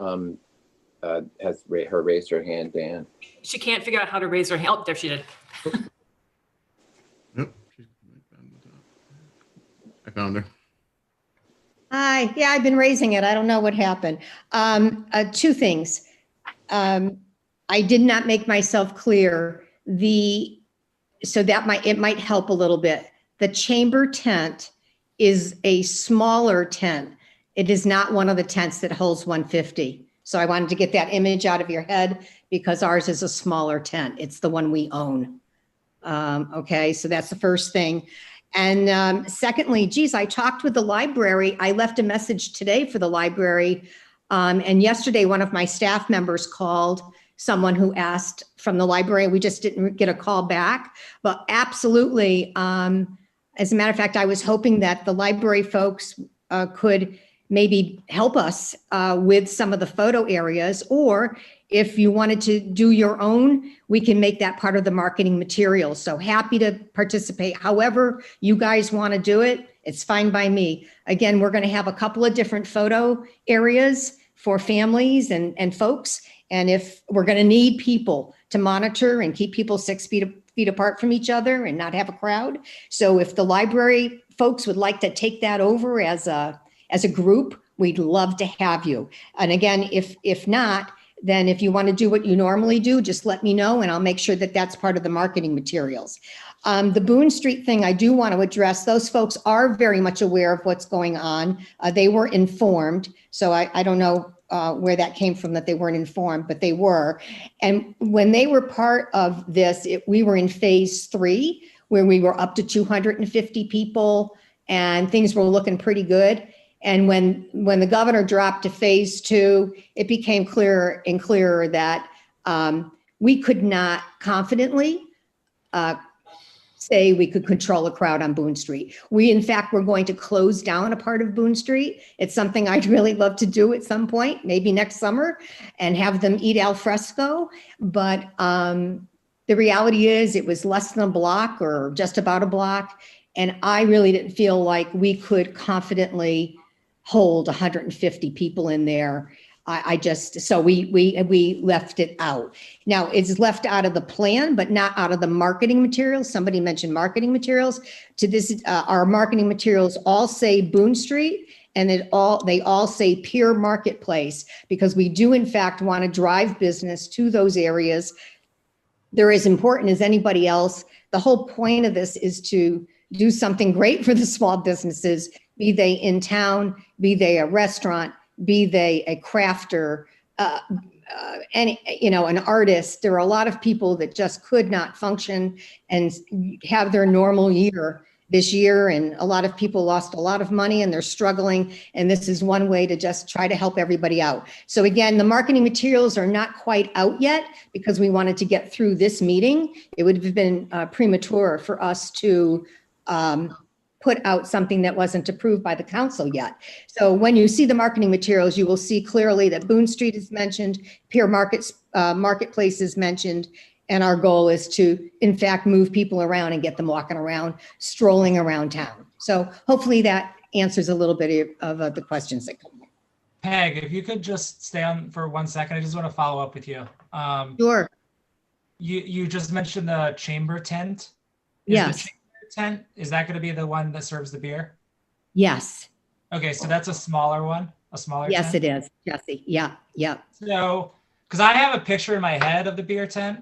H: raised her hand, Dan.
E: She can't figure out how to raise her hand. Oh, there she did.
K: Nope. I found her.
I: Hi, yeah, I've been raising it. I don't know what happened. Two things. I did not make myself clear. So that it might help a little bit. The chamber tent is a smaller tent. It is not one of the tents that holds 150. So I wanted to get that image out of your head because ours is a smaller tent. It's the one we own. Okay, so that's the first thing. And secondly, geez, I talked with the library. I left a message today for the library. And yesterday, one of my staff members called someone who asked from the library. We just didn't get a call back, but absolutely. As a matter of fact, I was hoping that the library folks could maybe help us with some of the photo areas, or if you wanted to do your own, we can make that part of the marketing material. So happy to participate. However you guys want to do it, it's fine by me. Again, we're going to have a couple of different photo areas for families and folks. And if we're going to need people to monitor and keep people 6 feet apart from each other and not have a crowd. So if the library folks would like to take that over as a group, we'd love to have you. And again, if not, then if you want to do what you normally do, just let me know and I'll make sure that that's part of the marketing materials. The Boone Street thing, I do want to address. Those folks are very much aware of what's going on. They were informed. So I don't know where that came from, that they weren't informed, but they were. And when they were part of this, we were in phase 3, where we were up to 250 people and things were looking pretty good. And when the governor dropped to phase 2, it became clearer and clearer that we could not confidently say we could control a crowd on Boone Street. We, in fact, we're going to close down a part of Boone Street. It's something I'd really love to do at some point, maybe next summer, and have them eat al fresco. But the reality is it was less than a block or just about a block. And I really didn't feel like we could confidently hold 150 people in there. So we left it out. Now it's left out of the plan, but not out of the marketing materials. Somebody mentioned marketing materials. To this, our marketing materials all say Boone Street, and they all say Pier Marketplace, because we do in fact want to drive business to those areas. They're as important as anybody else. The whole point of this is to do something great for the small businesses, be they in town, be they a restaurant, be they a crafter, an artist. There are a lot of people that just could not function and have their normal year this year. And a lot of people lost a lot of money and they're struggling. And this is one way to just try to help everybody out. So again, the marketing materials are not quite out yet because we wanted to get through this meeting. It would have been premature for us to put out something that wasn't approved by the council yet. So when you see the marketing materials, you will see clearly that Boone Street is mentioned, Pier Marketplace is mentioned, and our goal is to, in fact, move people around and get them walking around, strolling around town. So hopefully that answers a little bit of the questions that come.
F: Peg, if you could just stay on for 1 second, I just want to follow up with you.
I: Sure.
F: You just mentioned the chamber tent.
I: Yes.
F: Tent, is that going to be the one that serves the beer?
I: Yes.
F: Okay, so that's a smaller one, a smaller
I: Yes,
F: tent?
I: it is, Jesse. Yeah.
F: So, because I have a picture in my head of the beer tent,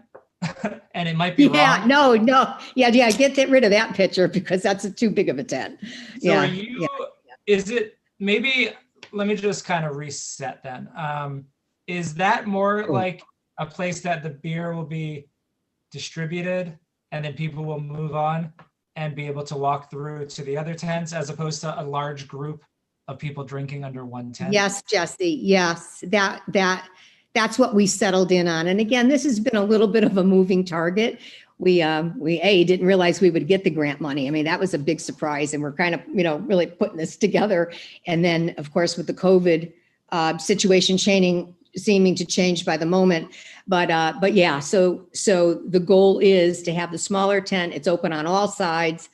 F: and it might be
I: Yeah,
F: wrong.
I: no. Yeah, get rid of that picture because that's too big of a tent.
F: So are you, is it, maybe, let me just kind of reset then. Is that more like a place that the beer will be distributed and then people will move on and be able to walk through to the other tents as opposed to a large group of people drinking under one tent?
I: Yes, Jesse. Yes, that's what we settled in on. And again, this has been a little bit of a moving target. We didn't realize we would get the grant money. I mean, that was a big surprise, and we're kind of, really putting this together. And then, of course, with the COVID situation seeming to change by the moment. But yeah, so the goal is to have the smaller tent. It's open on all sides.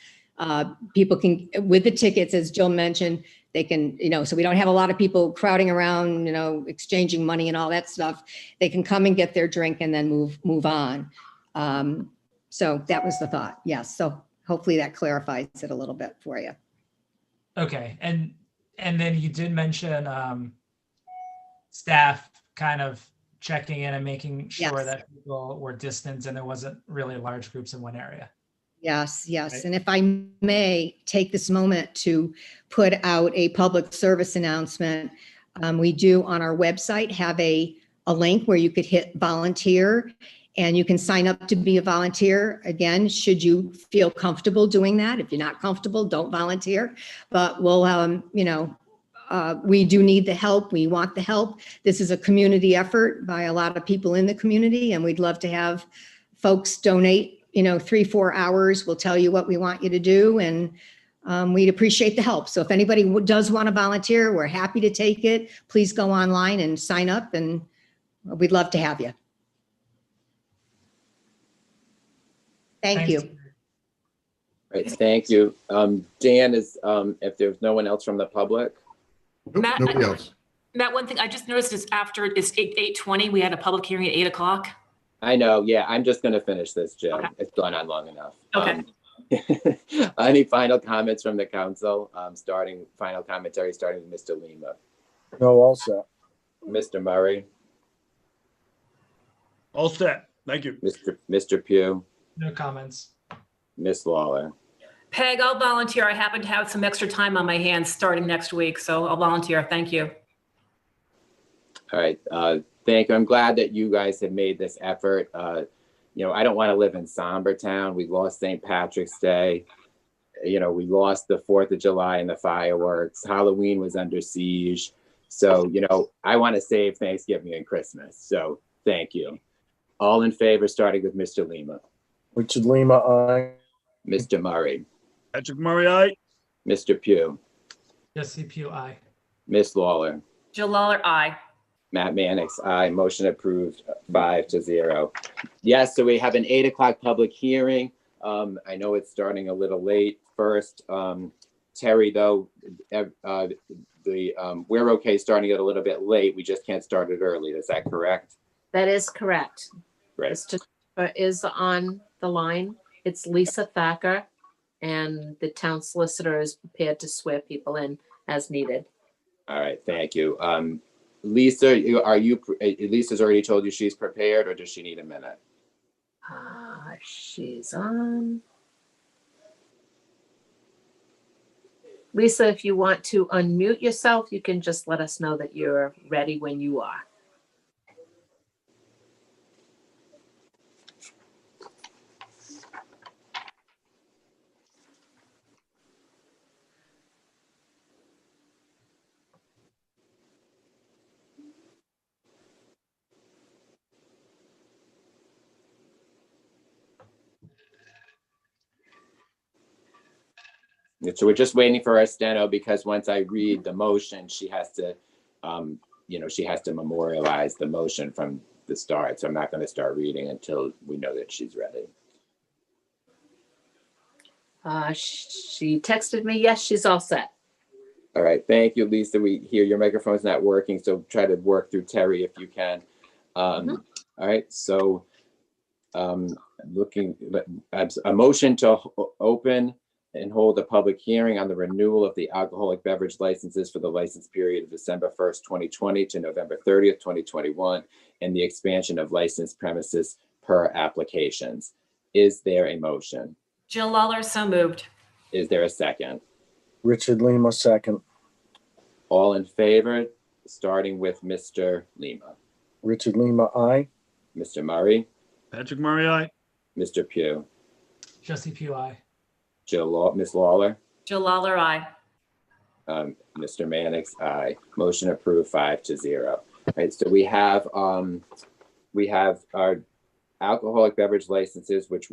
I: People can, with the tickets, as Jill mentioned, they can, so we don't have a lot of people crowding around, exchanging money and all that stuff. They can come and get their drink and then move on. So that was the thought. Yes. So hopefully that clarifies it a little bit for you.
F: Okay. And then you did mention staff kind of checking in and making sure that people were distanced and there wasn't really large groups in one area.
I: Yes.
F: Right.
I: And if I may take this moment to put out a public service announcement, we do on our website have a link where you could hit volunteer and you can sign up to be a volunteer. Again, should you feel comfortable doing that? If you're not comfortable, don't volunteer. But we'll, we do need the help. We want the help. This is a community effort by a lot of people in the community, and we'd love to have folks donate, 3-4 hours. We'll tell you what we want you to do, and we'd appreciate the help. So if anybody does want to volunteer, we're happy to take it. Please go online and sign up, and we'd love to have you. Thank you.
H: Right, thank you. Dan, if there's no one else from the public?
K: Nope,
E: Matt,
K: nobody else.
E: Matt, one thing I just noticed is after it's 8:20, we had a public hearing at 8 o'clock.
H: I know, yeah, I'm just gonna finish this, Jill.
E: Okay.
H: It's gone on long enough.
E: Okay.
H: Any final comments from the council? Final commentary starting with Mr. Lima.
D: No, all set.
H: Mr. Murray,
C: All set. Thank you.
H: Mr. Pugh,
F: No comments.
H: Miss Lawler.
E: Peg, I'll volunteer. I happen to have some extra time on my hands starting next week, so I'll volunteer. Thank you.
H: All right, thank you. I'm glad that you guys have made this effort. I don't want to live in somber town. We lost St. Patrick's Day. We lost the 4th of July and the fireworks. Halloween was under siege. So, I want to save Thanksgiving and Christmas. So thank you. All in favor, starting with Mr. Lima.
D: Richard Lima, aye.
H: Mr. Murray,
C: Patrick Murray, aye.
H: Mr. Pugh,
F: Jesse Pugh, aye.
H: Miss Lawler,
E: Jill Lawler, aye.
H: Matt Mannix, aye. Motion approved 5-0. Yes, so we have an 8 o'clock public hearing. I know it's starting a little late. First, Terry, though, we're okay starting it a little bit late. We just can't start it early. Is that correct?
M: That is correct.
H: Right.
M: Is on the line. It's Lisa Thacker, and the town solicitor is prepared to swear people in as needed.
H: All right, thank you. Lisa, Lisa's already told you she's prepared, or does she need a minute?
M: She's on. Lisa, if you want to unmute yourself, you can just let us know that you're ready when you are.
H: So we're just waiting for our steno, because once I read the motion, she has to, she has to memorialize the motion from the start. So I'm not going to start reading until we know that she's ready.
M: She texted me. Yes, she's all set.
H: All right. Thank you, Lisa. We hear your microphone's not working, so try to work through Terry if you can. All right. So looking at a motion to open and hold a public hearing on the renewal of the alcoholic beverage licenses for the license period of December 1st, 2020 to November 30th, 2021, and the expansion of licensed premises per applications. Is there a motion?
E: Jill Lawler, so moved.
H: Is there a second?
D: Richard Lima, second.
H: All in favor, starting with Mr. Lima.
D: Richard Lima, aye.
H: Mr. Murray,
C: Patrick Murray, aye.
H: Mr. Pugh,
F: Jesse Pugh, aye.
H: Miss Lawler,
E: Jill Lawler, aye.
H: Mr. Mannix, aye. Motion approved 5-0. All right, so we have our alcoholic beverage licenses, which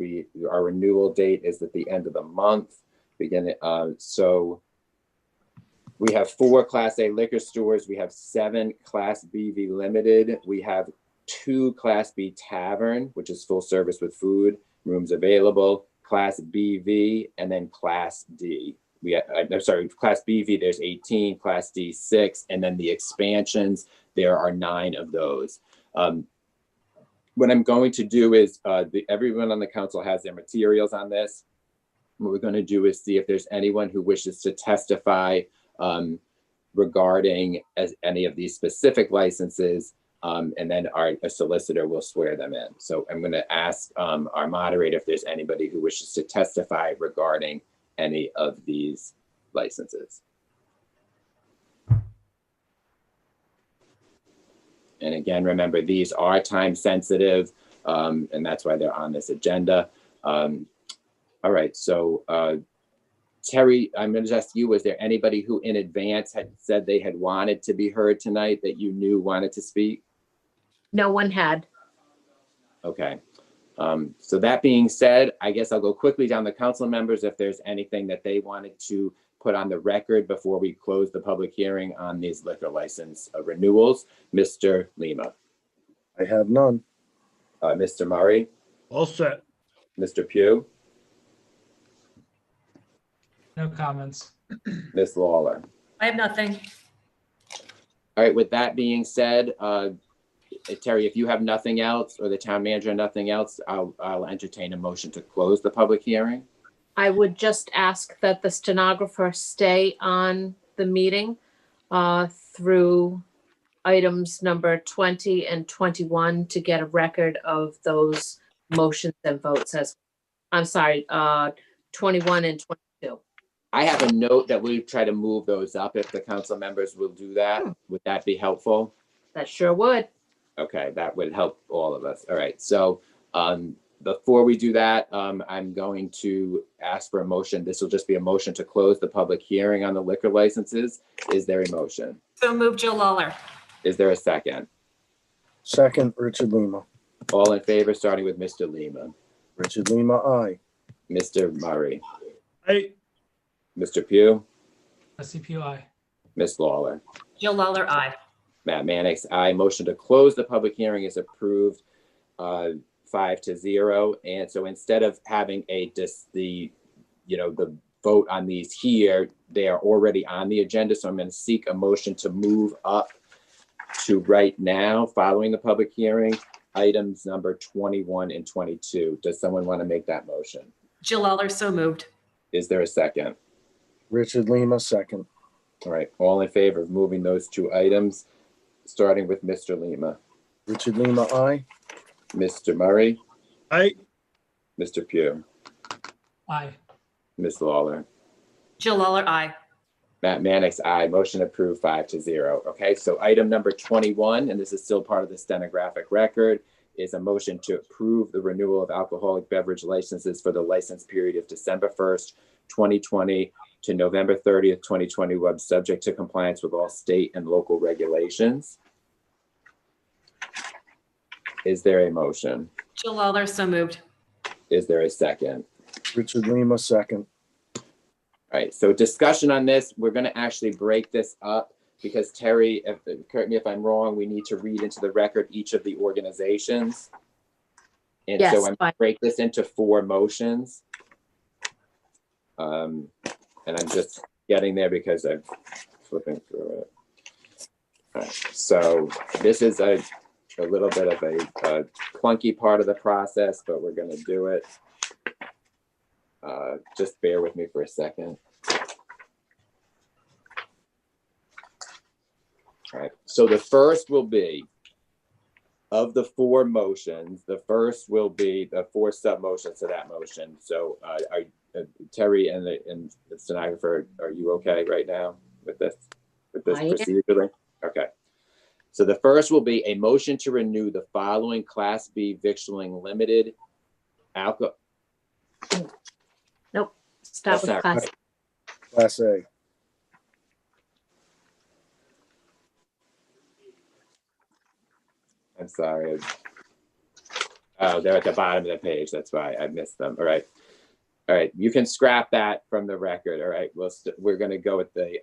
H: our renewal date is at the end of the month. So we have 4 Class A liquor stores. We have 7 Class BV limited. We have 2 Class B tavern, which is full service with food, rooms available. Class BV, and then Class D. Class BV, there's 18, Class D, 6, and then the expansions, there are 9 of those. What I'm going to do is, everyone on the council has their materials on this. What we're going to do is see if there's anyone who wishes to testify regarding any of these specific licenses. And then our solicitor will swear them in. So I'm going to ask our moderator if there's anybody who wishes to testify regarding any of these licenses. And again, remember, these are time sensitive, and that's why they're on this agenda. All right, so Terry, I'm going to ask you, was there anybody who in advance had said they had wanted to be heard tonight that you knew wanted to speak?
M: No one had.
H: Okay. So that being said, I guess I'll go quickly down the council members if there's anything that they wanted to put on the record before we close the public hearing on these liquor license renewals. Mr. Lima.
D: I have none.
H: Mr. Murray.
C: All set.
H: Mr. Pugh.
F: No comments.
H: Ms. Lawler.
E: I have nothing.
H: All right, with that being said, Terry, if you have nothing else, or the town manager nothing else, I'll entertain a motion to close the public hearing.
M: I would just ask that the stenographer stay on the meeting through items number 20 and 21 to get a record of those motions and votes 21 and 22.
H: I have a note that we try to move those up if the council members will do that. Would that be helpful?
M: That sure would.
H: Okay, that would help all of us. All right, so before we do that, I'm going to ask for a motion. This will just be a motion to close the public hearing on the liquor licenses. Is there a motion?
E: So moved, Jill Lawler.
H: Is there a second?
D: Second, Richard Lima.
H: All in favor, starting with Mr. Lima.
D: Richard Lima, aye.
H: Mr. Murray,
C: Aye.
H: Mr. Pugh,
F: SCPUI.
H: Ms. Lawler.
E: Jill Lawler, aye.
H: Matt Mannix, aye. Motion to close the public hearing is approved, 5-0. And so instead of having the vote on these here, they are already on the agenda. So I'm going to seek a motion to move up to right now, following the public hearing, items number 21 and 22. Does someone want to make that motion?
E: Jill Lawler, so moved.
H: Is there a second?
D: Richard Lima, second.
H: All right, all in favor of moving those two items, starting with Mr. Lima.
D: Richard Lima, aye.
H: Mr. Murray,
C: Aye.
H: Mr. Pugh,
F: Aye.
H: Ms. Lawler.
E: Jill Lawler, aye.
H: Matt Mannix, aye. Motion approved 5-0. Okay, so item number 21, and this is still part of the stenographic record, is a motion to approve the renewal of alcoholic beverage licenses for the license period of December 1st, 2020 to November 30th, 2021, subject to compliance with all state and local regulations. Is there a motion?
E: Jill Lawler, so moved.
H: Is there a second?
D: Richard Lima, second.
H: All right, so discussion on this, we're going to actually break this up because Terry, correct me if I'm wrong, we need to read into the record each of the organizations. And
M: Yes,
H: so I'm going
M: fine.
H: to break this into 4 motions. And I'm just getting there because I'm flipping through it. All right, so this is a little bit of a clunky part of the process, but we're going to do it. Just bear with me for a second. All right, so the first will be, of the 4 motions, the first will be the 4 sub-motions to that motion. So Terry and the stenographer, are you okay right now with this
M: I am.
H: procedurally? Okay. So the first will be a motion to renew the following Class B victualling limited alcohol.
M: Stop
H: That's
M: with
H: not
M: class.
H: right.
D: Class A.
H: I'm sorry. Oh, they're at the bottom of the page. That's why I missed them. All right. All right. You can scrap that from the record. All right. We're going to go with the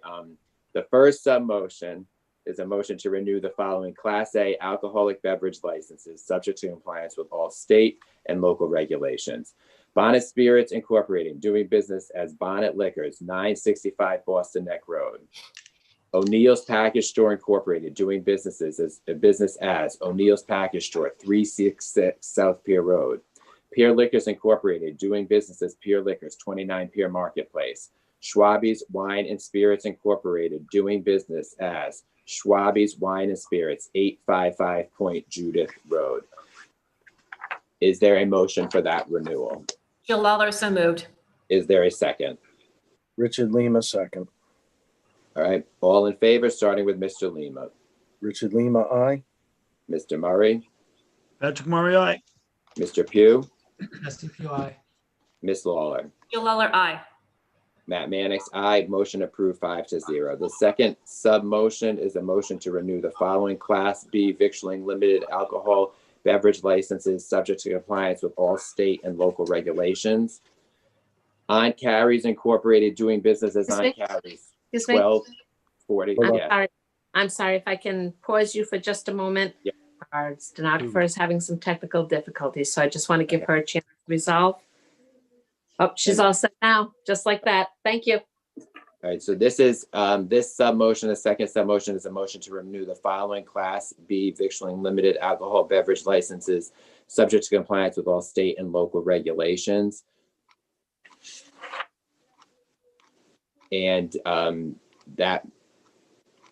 H: first sub motion is a motion to renew the following Class A alcoholic beverage licenses subject to compliance with all state and local regulations. Bonnet Spirits Incorporated, doing business as Bonnet Liquors, 965 Boston Neck Road. O'Neill's Package Store Incorporated, doing business as O'Neill's Package Store, 366 South Pier Road. Pier Liquors Incorporated, doing business as Pier Liquors, 29 Pier Marketplace. Schwabi's Wine and Spirits Incorporated, doing business as Schwabi's Wine and Spirits, 855 Point Judith Road. Is there a motion for that renewal?
E: Jill Lawler, so moved.
H: Is there a second?
D: Richard Lima, second.
H: All right, all in favor, starting with Mr. Lima.
D: Richard Lima, aye.
H: Mr. Murray,
C: Patrick Murray, aye.
H: Mr. Pugh,
F: SCPUI.
H: Ms. Lawler.
E: Jill Lawler, aye.
H: Matt Mannix, aye. Motion approved 5-0. The second sub-motion is a motion to renew the following Class B victualling limited alcohol beverage licenses subject to compliance with all state and local regulations. Aunt Carrie's Incorporated, doing business as Aunt Carrie's,
M: Excuse me.
H: 1240.
D: Hold on.
H: Yeah.
M: I'm sorry if I can pause you for just a moment.
H: Yeah.
M: Our stenographer is having some technical difficulties, so I just want to give her a chance to resolve. Oh, she's all set now, just like that. Thank you.
H: All right, so this is this sub-motion, the second sub-motion is a motion to renew the following Class B victualling limited alcohol beverage licenses subject to compliance with all state and local regulations. And that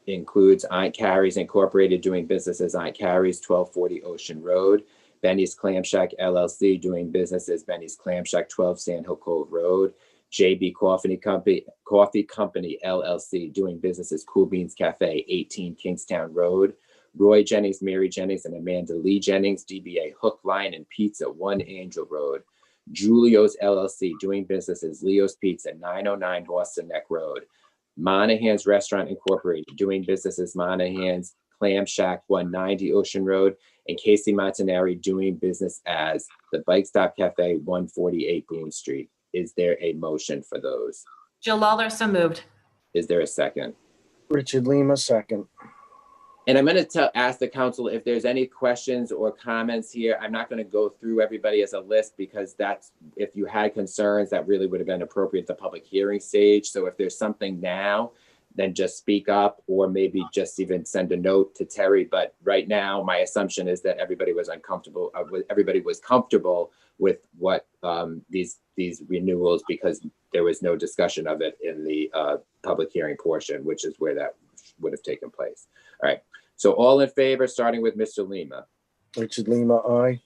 H: includes Aunt Carrie's Incorporated, doing business as Aunt Carrie's, 1240 Ocean Road. Benny's Clam Shack LLC, doing business as Benny's Clam Shack, 12 Sand Hill Cove Road. JB Coffee Company LLC, doing business as Cool Beans Cafe, 18 Kingstown Road. Roy Jennings, Mary Jennings, and Amanda Lee Jennings, DBA Hook, Line, and Pizza, 1 Angel Road. Julio's LLC, doing business as Leo's Pizza, 909 Boston Neck Road. Monahan's Restaurant Incorporated, doing business as Monahan's Clam Shack, 190 Ocean Road. And Casey Montanari, doing business as the Bike Stop Cafe, 148 Boone Street. Is there a motion for those?
E: Jill Lawler, so moved.
H: Is there a second?
D: Richard Lima, second.
H: And I'm going to ask the council if there's any questions or comments here. I'm not going to go through everybody as a list because that's, if you had concerns, that really would have been appropriate at the public hearing stage. So if there's something now, then just speak up, or maybe just even send a note to Terry. But right now, my assumption is that everybody was uncomfortable. Everybody was comfortable with what these renewals, because there was no discussion of it in the public hearing portion, which is where that would have taken place. All right. So all in favor, starting with Mr. Lima.
D: Richard Lima, aye.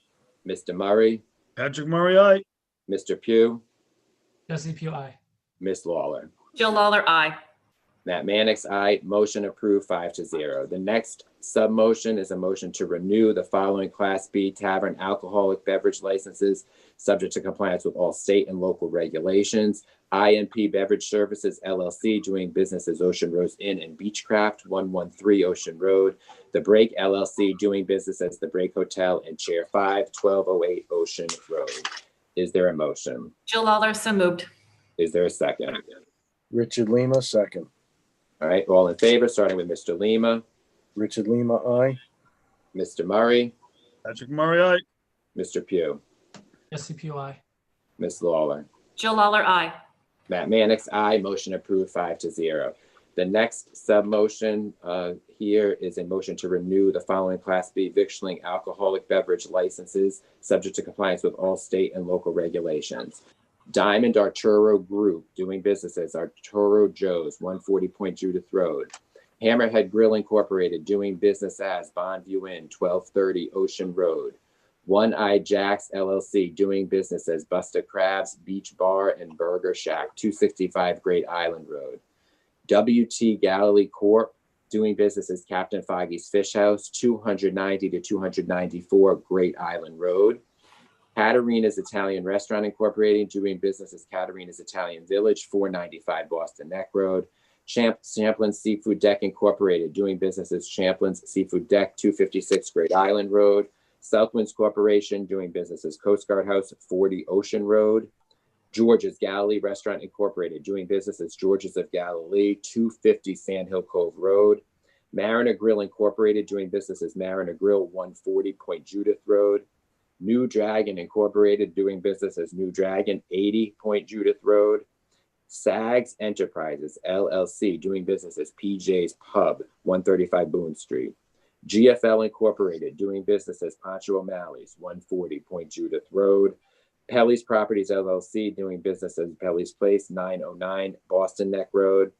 H: Mr. Murray.
C: Patrick Murray, aye.
H: Mr. Pugh.
F: Jesse Pugh, aye.
H: Ms. Lawler.
E: Jill Lawler, aye.
H: Matt Mannix, aye. Motion approved 5-0. The next sub-motion is a motion to renew the following Class B tavern alcoholic beverage licenses, subject to compliance with all state and local regulations. INP Beverage Services LLC, doing business as Ocean Rose Inn and Beechcraft, 113 Ocean Road. The Break LLC, doing business as the Break Hotel and Chair 5, 1208 Ocean Road. Is there a motion?
E: Jill Lawler, so moved.
H: Is there a second?
D: Richard Lima, second.
H: All right, all in favor, starting with Mr. Lima.
D: Richard Lima, aye.
H: Mr. Murray.
C: Patrick Murray, aye.
H: Mr. Pugh.
F: Jesse Pugh, aye.
H: Ms. Lawler.
E: Jill Lawler, aye.
H: Matt Mannix, aye. Motion approved 5-0. The next sub-motion here is a motion to renew the following Class B victualling alcoholic beverage licenses, subject to compliance with all state and local regulations. Diamond Arturo Group, doing business as Arturo Joe's, 140 Point Judith Road. Hammerhead Grill Incorporated, doing business as Bondview Inn, 1230 Ocean Road. One Eye Jacks LLC, doing business as Busta Crabs Beach Bar and Burger Shack, 265 Great Island Road. WT Galilee Corp., doing business as Captain Foggy's Fish House, 290 to 294 Great Island Road. Katarina's Italian Restaurant Incorporated, doing business as Katarina's Italian Village, 495 Boston Neck Road. Champlin's Seafood Deck Incorporated, doing business as Champlin's Seafood Deck, 256 Great Island Road. Southwinds Corporation, doing business as Coast Guard House, 40 Ocean Road. George's Galilee Restaurant Incorporated, doing business as George's of Galilee, 250 Sandhill Cove Road. Mariner Grill Incorporated, doing business as Mariner Grill, 140 Point Judith Road. New Dragon Incorporated, doing business as New Dragon, 80 Point Judith Road. Sags Enterprises LLC, doing business as PJ's Pub, 135 Boone Street. GFL Incorporated, doing business as Pancho O'Malley's, 140 Point Judith Road. Pelly's Properties LLC, doing business as Pelly's Place, 909 Boston Neck Road.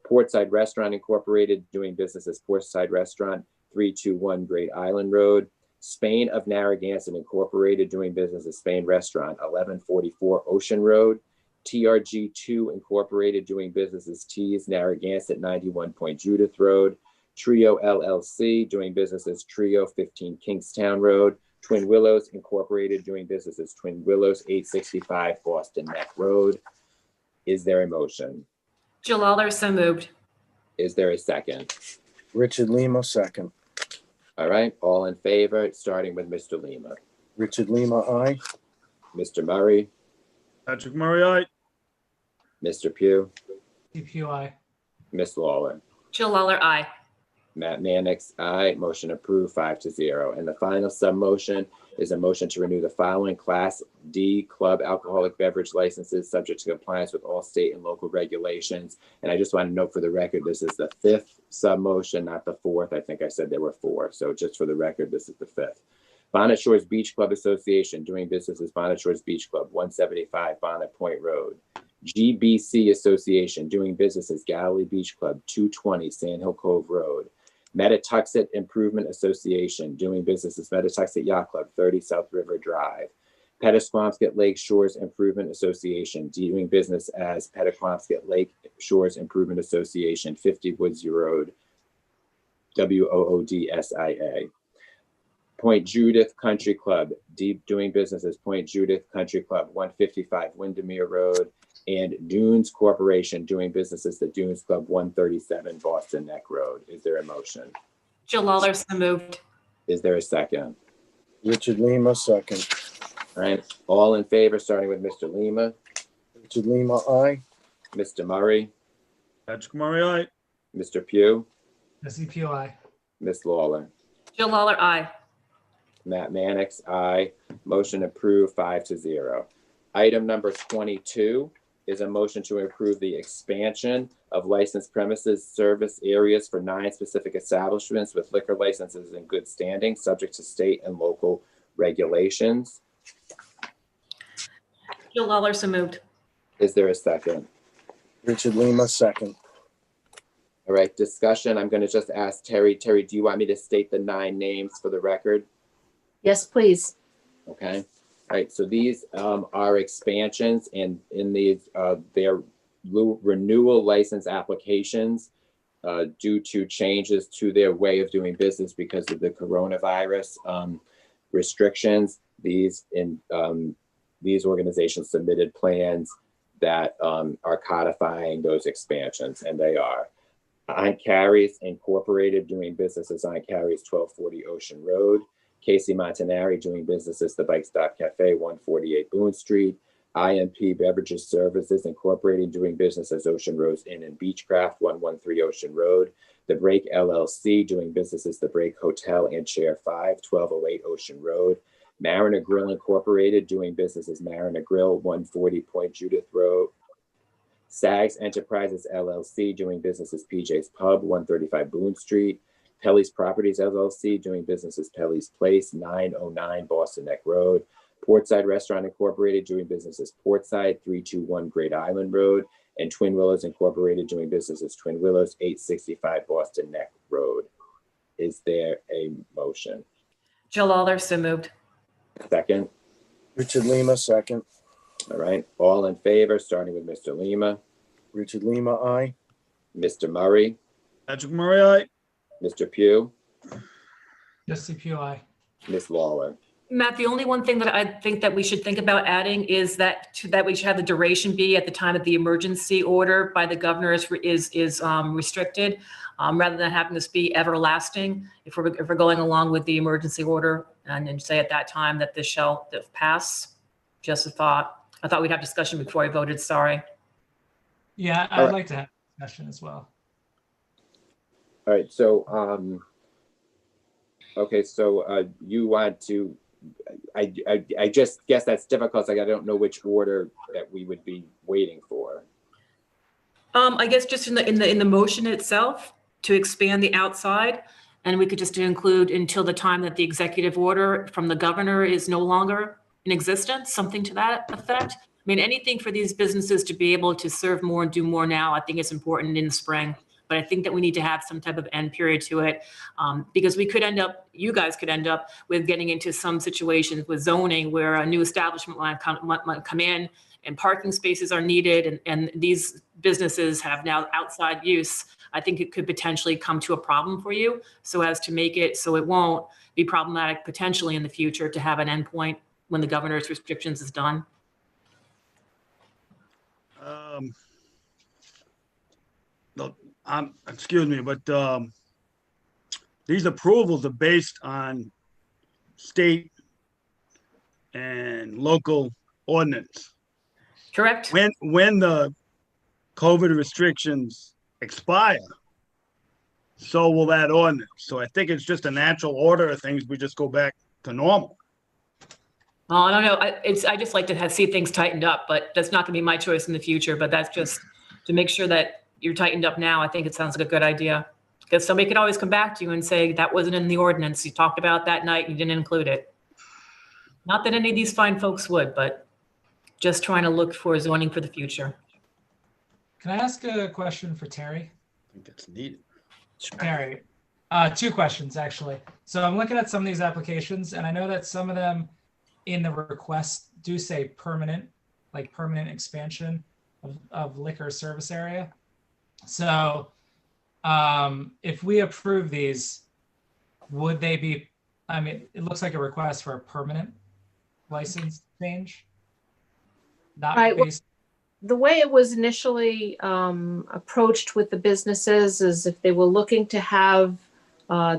H: Portside Restaurant Incorporated, doing business as Portside Restaurant, 321 Great Island Road. Spain of Narragansett Incorporated, doing business as Spain Restaurant, 1144 Ocean Road. TRG2 Incorporated, doing business as T's Narragansett, 91 Point Judith Road. Trio LLC, doing business as Trio, 15 Kingstown Road. Twin Willows Incorporated, doing business as Twin Willows, 865 Boston Neck Road. Is there a motion?
E: Jill Lawler, so moved.
H: Is there a second?
D: Richard Lima, second.
H: All right, all in favor, starting with Mr. Lima.
D: Richard Lima, aye.
H: Mr. Murray.
C: Patrick Murray, aye.
H: Mr. Pugh.
F: Jesse Pugh, aye.
H: Ms. Lawler.
E: Jill Lawler, aye.
H: Matt Mannix, aye. Motion approved 5-0. And the final sub-motion is a motion to renew the following Class D club alcoholic beverage licenses, subject to compliance with all state and local regulations. And I just want to note for the record, this is the 5th sub-motion, not the 4th. I think I said there were 4. So just for the record, this is the 5th. Bonnet Shores Beach Club Association, doing business as Bonnet Shores Beach Club, 175 Bonnet Point Road. GBC Association, doing business as Galilee Beach Club, 220 Sandhill Cove Road. Metatuxet Improvement Association, doing business as Metatuxet Yacht Club, 30 South River Drive. Pettisquamscot Lake Shores Improvement Association, doing business as Pettisquamscot Lake Shores Improvement Association, 50 Woodsy Road, WOODSIA. Point Judith Country Club, doing business as Point Judith Country Club, 155 Windermere Road. And Dunes Corporation, doing business as the Dunes Club, 137 Boston Neck Road. Is there a motion?
E: Jill Lawler, so moved.
H: Is there a second?
D: Richard Lima, second.
H: All right, all in favor, starting with Mr. Lima.
D: Richard Lima, aye.
H: Mr. Murray,
C: Patrick Murray, aye.
H: Mr. Pugh,
F: Jesse Pugh, aye.
H: Ms. Lawler.
E: Jill Lawler, aye.
H: Matt Mannix, aye. Motion approved 5-0. Item number 22 is a motion to approve the expansion of licensed premises service areas for 9 specific establishments with liquor licenses in good standing, subject to state and local regulations.
E: Jill Lawler, so moved.
H: Is there a second?
D: Richard Lima, second.
H: All right, discussion. I'm going to just ask Terry. Terry, do you want me to state the 9 names for the record?
M: Yes, please.
H: Okay. All right. So these are expansions, and in these, their renewal license applications due to changes to their way of doing business because of the coronavirus restrictions. These organizations submitted plans that are codifying those expansions, and they are On Carries Incorporated, doing business as On Carries 1240 Ocean Road. Casey Montanari, doing business as the Bike Stop Cafe, 148 Boone Street. IMP Beverages Services Incorporated, doing business as Ocean Rose Inn and Beechcraft, 113 Ocean Road. The Break LLC, doing business as the Break Hotel and Chair 5, 1208 Ocean Road. Mariner Grill Incorporated, doing business as Mariner Grill, 140 Point Judith Road. Sags Enterprises LLC, doing business as PJ's Pub, 135 Boone Street. Pelly's Properties LLC, doing business as Pelly's Place, 909 Boston Neck Road. Portside Restaurant Incorporated, doing business as Portside, 321 Great Island Road. And Twin Willows Incorporated, doing business as Twin Willows, 865 Boston Neck Road. Is there a motion?
E: Jill Lawler, so moved.
H: Second?
D: Richard Lima, second.
H: All right, all in favor, starting with Mr. Lima,
D: Richard Lima, aye.
H: Mr. Murray,
C: Patrick Murray, aye.
H: Mr. Pugh,
F: Jesse Pugh, aye.
H: Ms. Lawler.
E: Matt, the only one thing that I think that we should think about adding is that we should have the duration be at the time that the emergency order by the governor is restricted, rather than having this be everlasting. If we're going along with the emergency order and then say at that time that this shall pass, just a thought. I thought we'd have discussion before I voted. Sorry.
F: Yeah, I'd like to have discussion as well.
H: All right, so, okay, so you want to, I just guess that's difficult. Like, I don't know which order that we would be waiting for.
E: I guess just in the motion itself to expand the outside, and we could just include until the time that the executive order from the governor is no longer in existence, something to that effect. I mean, anything for these businesses to be able to serve more and do more now, I think is important in the spring. But I think that we need to have some type of end period to it, because we could end up, you guys could end up with getting into some situations with zoning where a new establishment might come in and parking spaces are needed, and these businesses have now outside use. I think it could potentially come to a problem for you, so as to make it so it won't be problematic potentially in the future to have an endpoint when the governor's restrictions is done.
C: Excuse me, but these approvals are based on state and local ordinance.
E: Correct?
C: When the COVID restrictions expire, so will that ordinance. So I think it's just a natural order of things. We just go back to normal.
E: Oh, I don't know. I just like to see things tightened up, but that's not going to be my choice in the future. But that's just to make sure that you're tightened up now. I think it sounds like a good idea, because somebody could always come back to you and say that wasn't in the ordinance. You talked about that night, you didn't include it. Not that any of these fine folks would, but just trying to look for zoning for the future.
F: Can I ask a question for Terry?
C: I think that's needed.
F: Terry, 2 questions actually. So I'm looking at some of these applications, and I know that some of them in the request do say permanent, like permanent expansion of liquor service area. So if we approve these, would they be, I mean, it looks like a request for a permanent license change? Not
M: Right.
F: based.
M: The way it was initially approached with the businesses is if they were looking to have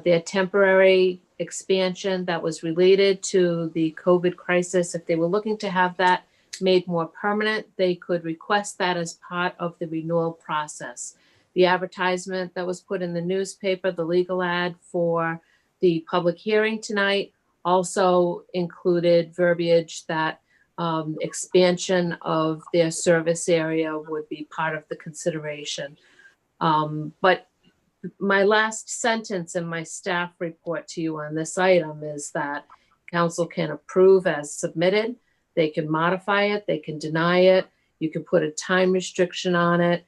M: their temporary expansion that was related to the COVID crisis, if they were looking to have that made more permanent, they could request that as part of the renewal process. The advertisement that was put in the newspaper, the legal ad for the public hearing tonight, also included verbiage that expansion of their service area would be part of the consideration. But my last sentence in my staff report to you on this item is that council can approve as submitted. They can modify it, they can deny it, you can put a time restriction on it.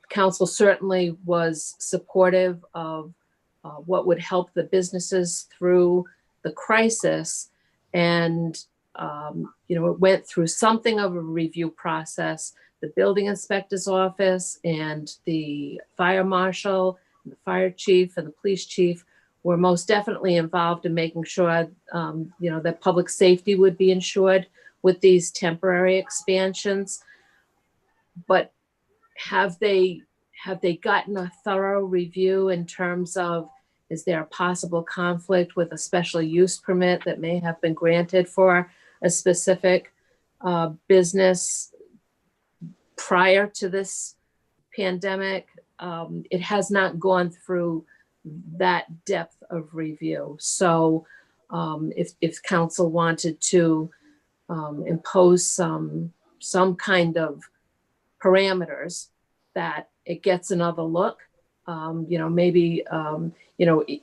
M: Council certainly was supportive of what would help the businesses through the crisis. And, it went through something of a review process. The building inspector's office and the fire marshal, and the fire chief and the police chief were most definitely involved in making sure, that public safety would be ensured with these temporary expansions. But have they gotten a thorough review in terms of, is there a possible conflict with a special use permit that may have been granted for a specific business prior to this pandemic? It has not gone through that depth of review. So if council wanted to impose some kind of parameters that it gets another look, maybe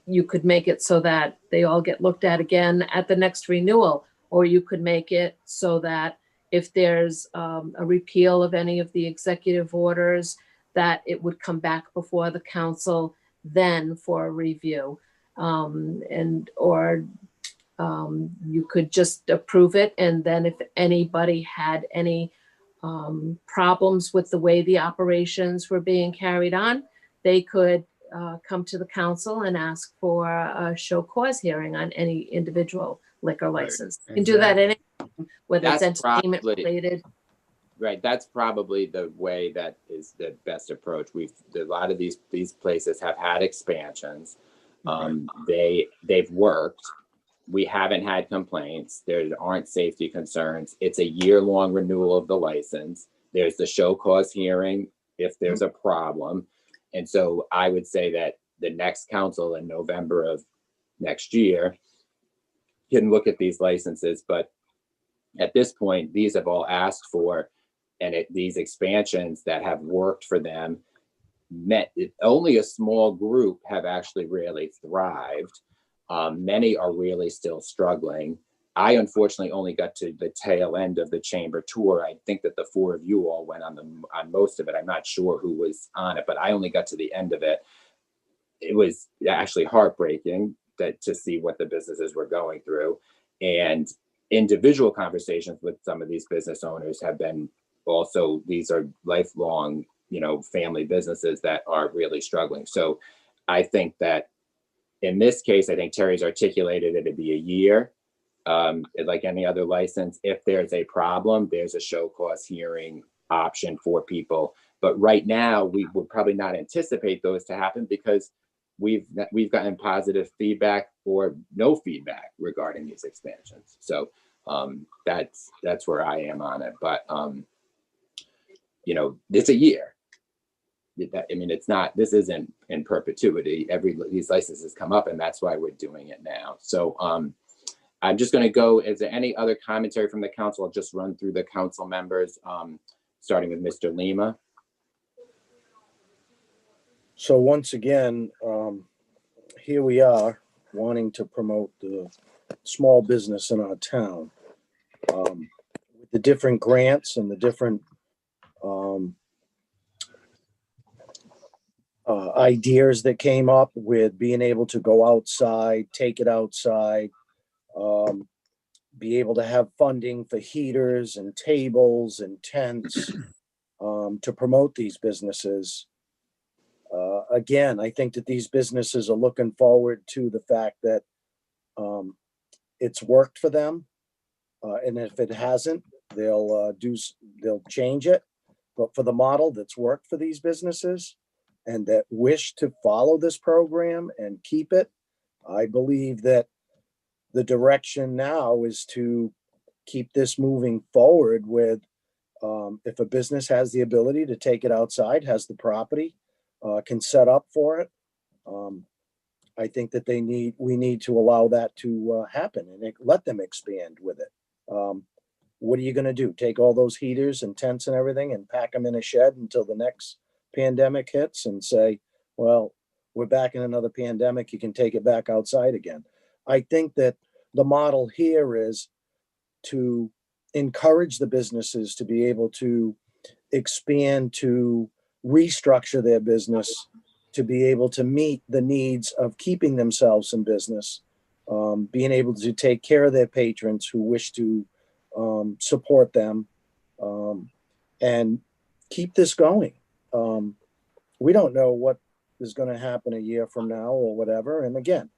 M: you could make it so that they all get looked at again at the next renewal, or you could make it so that if there's a repeal of any of the executive orders, that it would come back before the council then for a review. Or you could just approve it, and then if anybody had any problems with the way the operations were being carried on, they could come to the council and ask for a show cause hearing on any individual liquor license. You can do that any, whether it's entertainment related.
H: Right, that's probably the way that is the best approach. A lot of these places have had expansions. They've worked. We haven't had complaints. There aren't safety concerns. It's a year-long renewal of the license. There's the show cause hearing if there's a problem. And so I would say that the next council in November of next year can look at these licenses. But at this point, these have all asked for, and these expansions that have worked for them, only a small group have actually really thrived. Many are really still struggling. I unfortunately only got to the tail end of the chamber tour. I think that the four of you all went on most of it. I'm not sure who was on it, but I only got to the end of it. It was actually heartbreaking to see what the businesses were going through. And individual conversations with some of these business owners have been also, these are lifelong, family businesses that are really struggling. So I think that in this case, I think Terry's articulated it'd be a year, like any other license. If there's a problem, there's a show cause hearing option for people. But right now, we would probably not anticipate those to happen because we've gotten positive feedback or no feedback regarding these expansions. So that's where I am on it. But it's a year. It's not, this isn't in perpetuity. These licenses come up, and that's why we're doing it now. So I'm just going to go, is there any other commentary from the council? I'll just run through the council members, starting with Mr. Lima.
D: So once again, here we are wanting to promote the small business in our town. With the different grants and the different ideas that came up with being able to go outside, take it outside, be able to have funding for heaters and tables and tents to promote these businesses. Again, I think that these businesses are looking forward to the fact that it's worked for them. And if it hasn't, they'll change it. But for the model that's worked for these businesses and that wish to follow this program and keep it, I believe that the direction now is to keep this moving forward with, if a business has the ability to take it outside, has the property, can set up for it. I think that we need to allow that to happen and let them expand with it. What are you going to do? Take all those heaters and tents and everything and pack them in a shed until the next pandemic hits and say, well, we're back in another pandemic. You can take it back outside again. I think that the model here is to encourage the businesses to be able to expand, to restructure their business, to be able to meet the needs of keeping themselves in business, being able to take care of their patrons who wish to support them, and keep this going. We don't know what is going to happen a year from now or whatever. And again,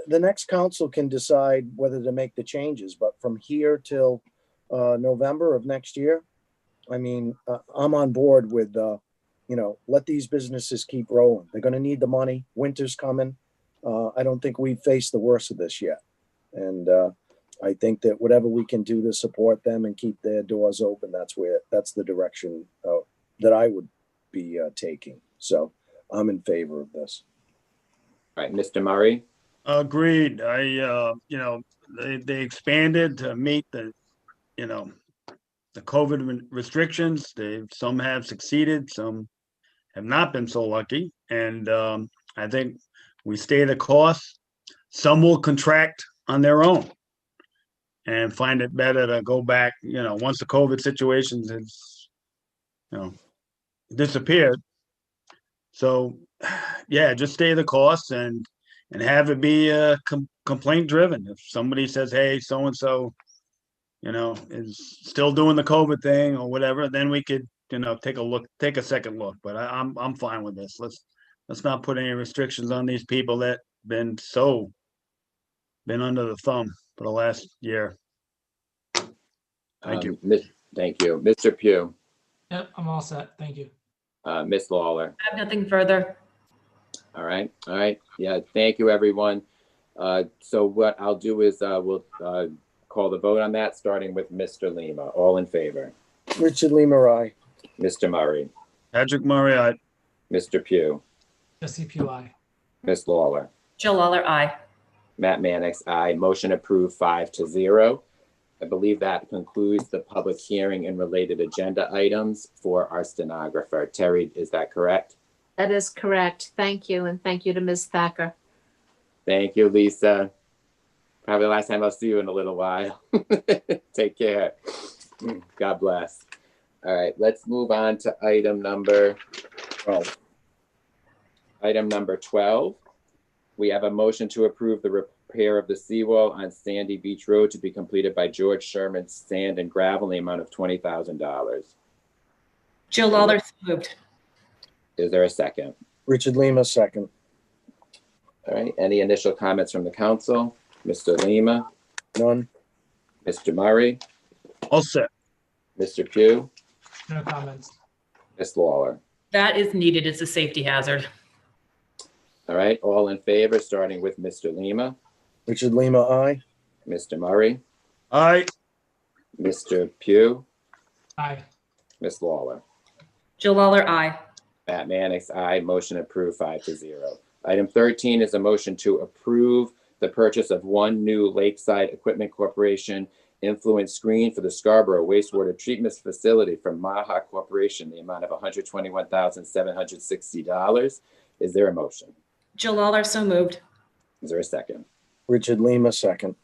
D: the next council can decide whether to make the changes, but from here till November of next year, I mean, I'm on board with, let these businesses keep rolling. They're going to need the money. Winter's coming. I don't think we've faced the worst of this yet. And I think that whatever we can do to support them and keep their doors open, that's the direction that I would be taking. So I'm in favor of this.
H: All right, Mr. Murray?
C: Agreed. They expanded to meet the COVID restrictions. Some have succeeded, some have not been so lucky. And I think we stay the course. Some will contract on their own and find it better to go back, once the COVID situation has, disappeared. So, yeah, just stay the course and have it be complaint driven. If somebody says, hey, so-and-so, is still doing the COVID thing or whatever, then we could, take a second look. But I'm fine with this. Let's not put any restrictions on these people that been under the thumb for the last year. Thank you.
H: Thank you. Mr. Pugh?
F: Yep, I'm all set. Thank you.
H: Ms. Lawler?
E: I have nothing further.
H: All right. Yeah, thank you, everyone. So what I'll do is we'll call the vote on that, starting with Mr. Lima. All in favor?
D: Richard Lima, aye.
H: Mr. Murray?
C: Patrick Murray, aye.
H: Mr. Pugh?
F: Jesse Pugh, aye.
H: Ms. Lawler?
E: Jill Lawler, aye.
H: Matt Mannix, aye. Motion approved 5-0. I believe that concludes the public hearing and related agenda items for our stenographer. Terry, is that correct?
M: That is correct. Thank you. And thank you to Ms. Thacker.
H: Thank you, Lisa. Probably the last time I'll see you in a little while. Take care. God bless. All right, let's move on to item number 12. Item number 12. We have a motion to approve the repair of the seawall on Sandy Beach Road to be completed by George Sherman Sand and Gravel in the amount of $20,000.
E: Jill Lawler, so moved.
H: Is there a second?
D: Richard Lima, second.
H: All right, any initial comments from the council? Mr. Lima?
D: None.
H: Mr. Murray?
C: All set.
H: Mr. Pugh?
F: No comments.
H: Ms. Lawler?
E: That is needed. It's a safety hazard.
H: All right, all in favor, starting with Mr. Lima?
D: Richard Lima, aye.
H: Mr. Murray?
C: Aye.
H: Mr. Pugh?
F: Aye.
H: Ms. Lawler?
E: Jill Lawler, aye.
H: Matt Mannix, aye. Motion approved 5-0. Item 13 is a motion to approve the purchase of one new Lakeside Equipment Corporation influence screen for the Scarborough Wastewater Treatment Facility from Maha Corporation, the amount of $121,760. Is there a motion?
E: Jill Lawler, so moved.
H: Is there a second?
D: Richard Lima, second.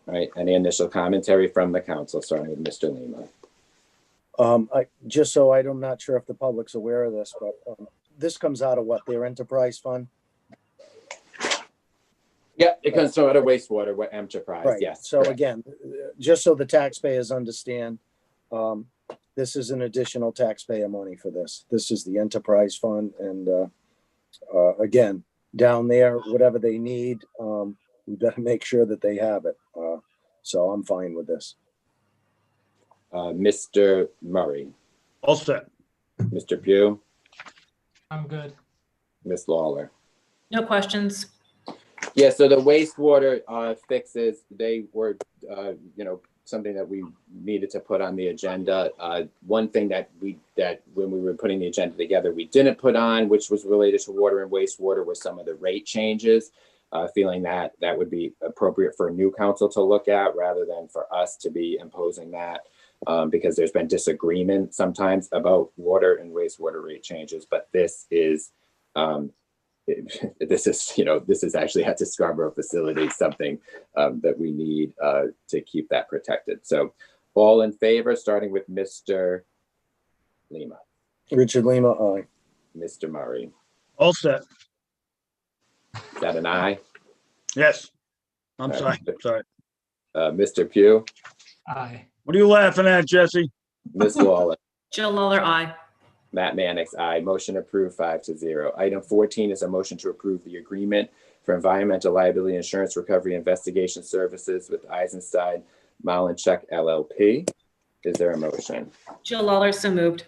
H: All right, any initial commentary from the council, starting with Mr. Lima?
D: I'm not sure if the public's aware of this, but this comes out of what, their enterprise fund?
H: Yeah, it comes from a wastewater enterprise,
D: Right.
H: yes.
D: So again, just so the taxpayers understand, this is an additional taxpayer money for this. This is the enterprise fund. And again, down there, whatever they need, we better make sure that they have it. So I'm fine with this.
H: Mr. Murray?
C: All set.
H: Mr. Pugh?
F: I'm good.
H: Ms. Lawler?
E: No questions.
H: Yeah, so the wastewater fixes, they were, something that we needed to put on the agenda. One thing that when we were putting the agenda together, we didn't put on, which was related to water and wastewater, were some of the rate changes. Feeling that would be appropriate for a new council to look at rather than for us to be imposing that, because there's been disagreement sometimes about water and wastewater rate changes. But this is, this is actually at the Scarborough facility, something that we need to keep that protected. So all in favor, starting with Mr. Lima.
D: Richard Lima, aye.
H: Mr. Murray.
C: All set.
H: Is that an aye?
C: Yes. I'm
H: All
C: sorry.
H: right.
C: Sorry.
H: Mr. Pugh,
F: Aye.
C: What are you laughing at, Jesse?
H: Ms. Lawler,
E: Jill Lawler, aye.
H: Matt Mannix, aye. Motion approved 5-0. Item 14 is a motion to approve the agreement for environmental liability insurance recovery investigation services with Eisenstein Malinchek LLP. Is there a motion?
E: Jill Lawler, so moved.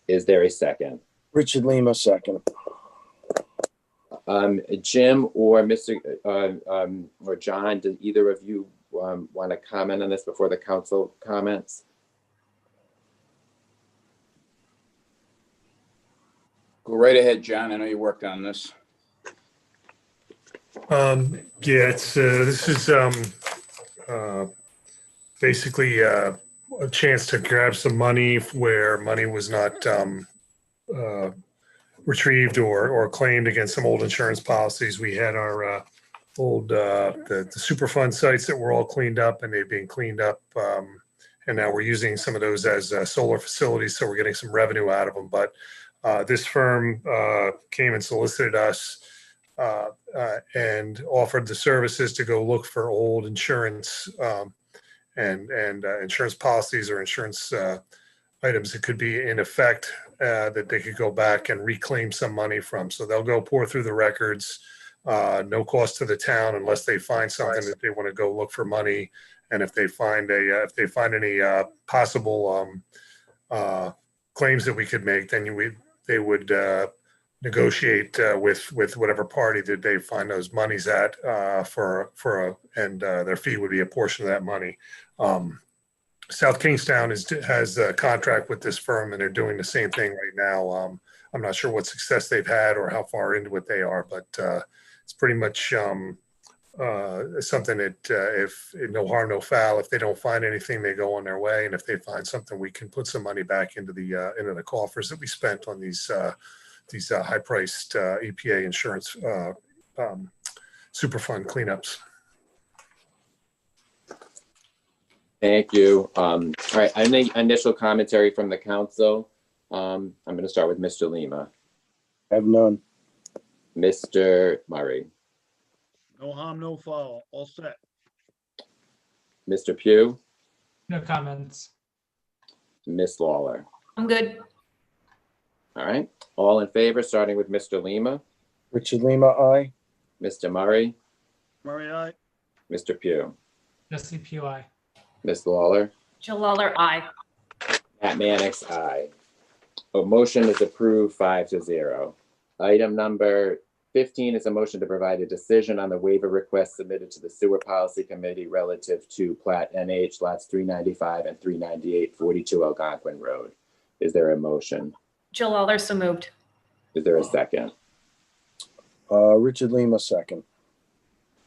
H: Is there a second?
D: Richard Lima, second.
H: Jim or Mr. Or John, did either of you want to comment on this before the council comments?
A: Go right ahead, John. I know you worked on this.
N: Yeah, it's this is basically a chance to grab some money where money was not retrieved or claimed against some old insurance policies. We had our old the Superfund sites that were all cleaned up, and they've been cleaned up, and now we're using some of those as solar facilities, so we're getting some revenue out of them. But this firm came and solicited us and offered the services to go look for old insurance and insurance policies or insurance items that could be in effect that they could go back and reclaim some money from. So they'll go pour through the records, no cost to the town unless they find something that they want to go look for money. And if they find any possible claims that we could make, then they would negotiate with whatever party that they find those monies at and their fee would be a portion of that money. South Kingstown has a contract with this firm, and they're doing the same thing right now. I'm not sure what success they've had or how far into it they are, but it's pretty much something that if no harm, no foul, if they don't find anything, they go on their way. And if they find something, we can put some money back into the coffers that we spent on these high-priced EPA insurance Superfund cleanups.
H: Thank you. All right, any initial commentary from the council? I'm going to start with Mr. Lima.
D: I have none.
H: Mr. Murray.
C: No harm, no foul. All set.
H: Mr. Pugh.
F: No comments.
H: Ms. Lawler.
E: I'm good.
H: All right. All in favor, starting with Mr. Lima.
D: Richard Lima, aye.
H: Mr. Murray.
C: Murray, aye.
H: Mr. Pugh.
F: Jesse Pugh, aye.
H: Ms. Lawler.
E: Jill Lawler, aye.
H: Matt Mannix, aye. A motion is approved 5-0. Item number 15 is a motion to provide a decision on the waiver request submitted to the Sewer Policy Committee relative to Plat NH lots 395 and 398, 42 Algonquin Road. Is there a motion?
E: Jill Lawler, so moved.
H: Is there a second?
D: Richard Lima, second.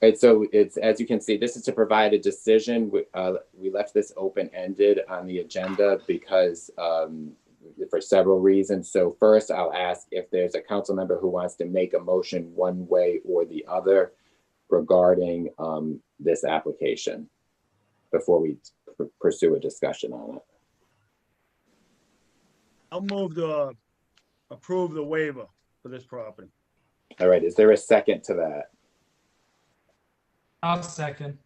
H: All right, so it's, as you can see, this is to provide a decision. We left this open-ended on the agenda because for several reasons. So first, I'll ask if there's a council member who wants to make a motion one way or the other regarding this application before we pursue a discussion on it.
C: I'll move to approve the waiver for this property.
H: All right, is there a second to that?
F: I'll second.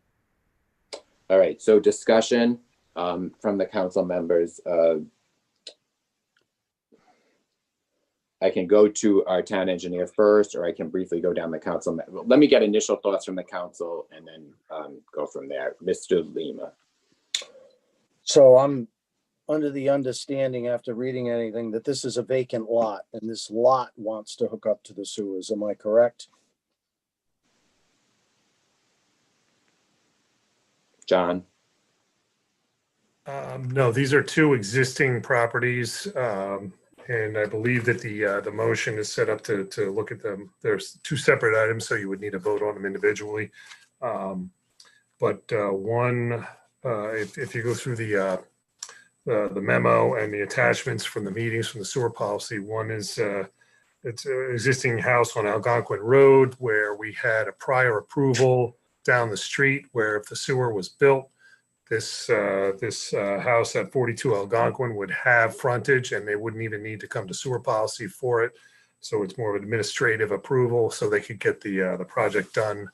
H: All right, so discussion from the council members. I can go to our town engineer first, or I can briefly go down the council. Let me get initial thoughts from the council and then go from there. Mr. Lima.
D: So I'm under the understanding after reading anything that this is a vacant lot and this lot wants to hook up to the sewers. Am I correct?
H: John?
N: No, these are two existing properties. And I believe that the motion is set up to look at them. There's two separate items, so you would need to vote on them individually. But one, if you go through the memo and the attachments from the meetings from the sewer policy, one is it's an existing house on Algonquin Road where we had a prior approval down the street where if the sewer was built, this house at 42 Algonquin would have frontage and they wouldn't even need to come to sewer policy for it. So it's more of an administrative approval so they could get the project done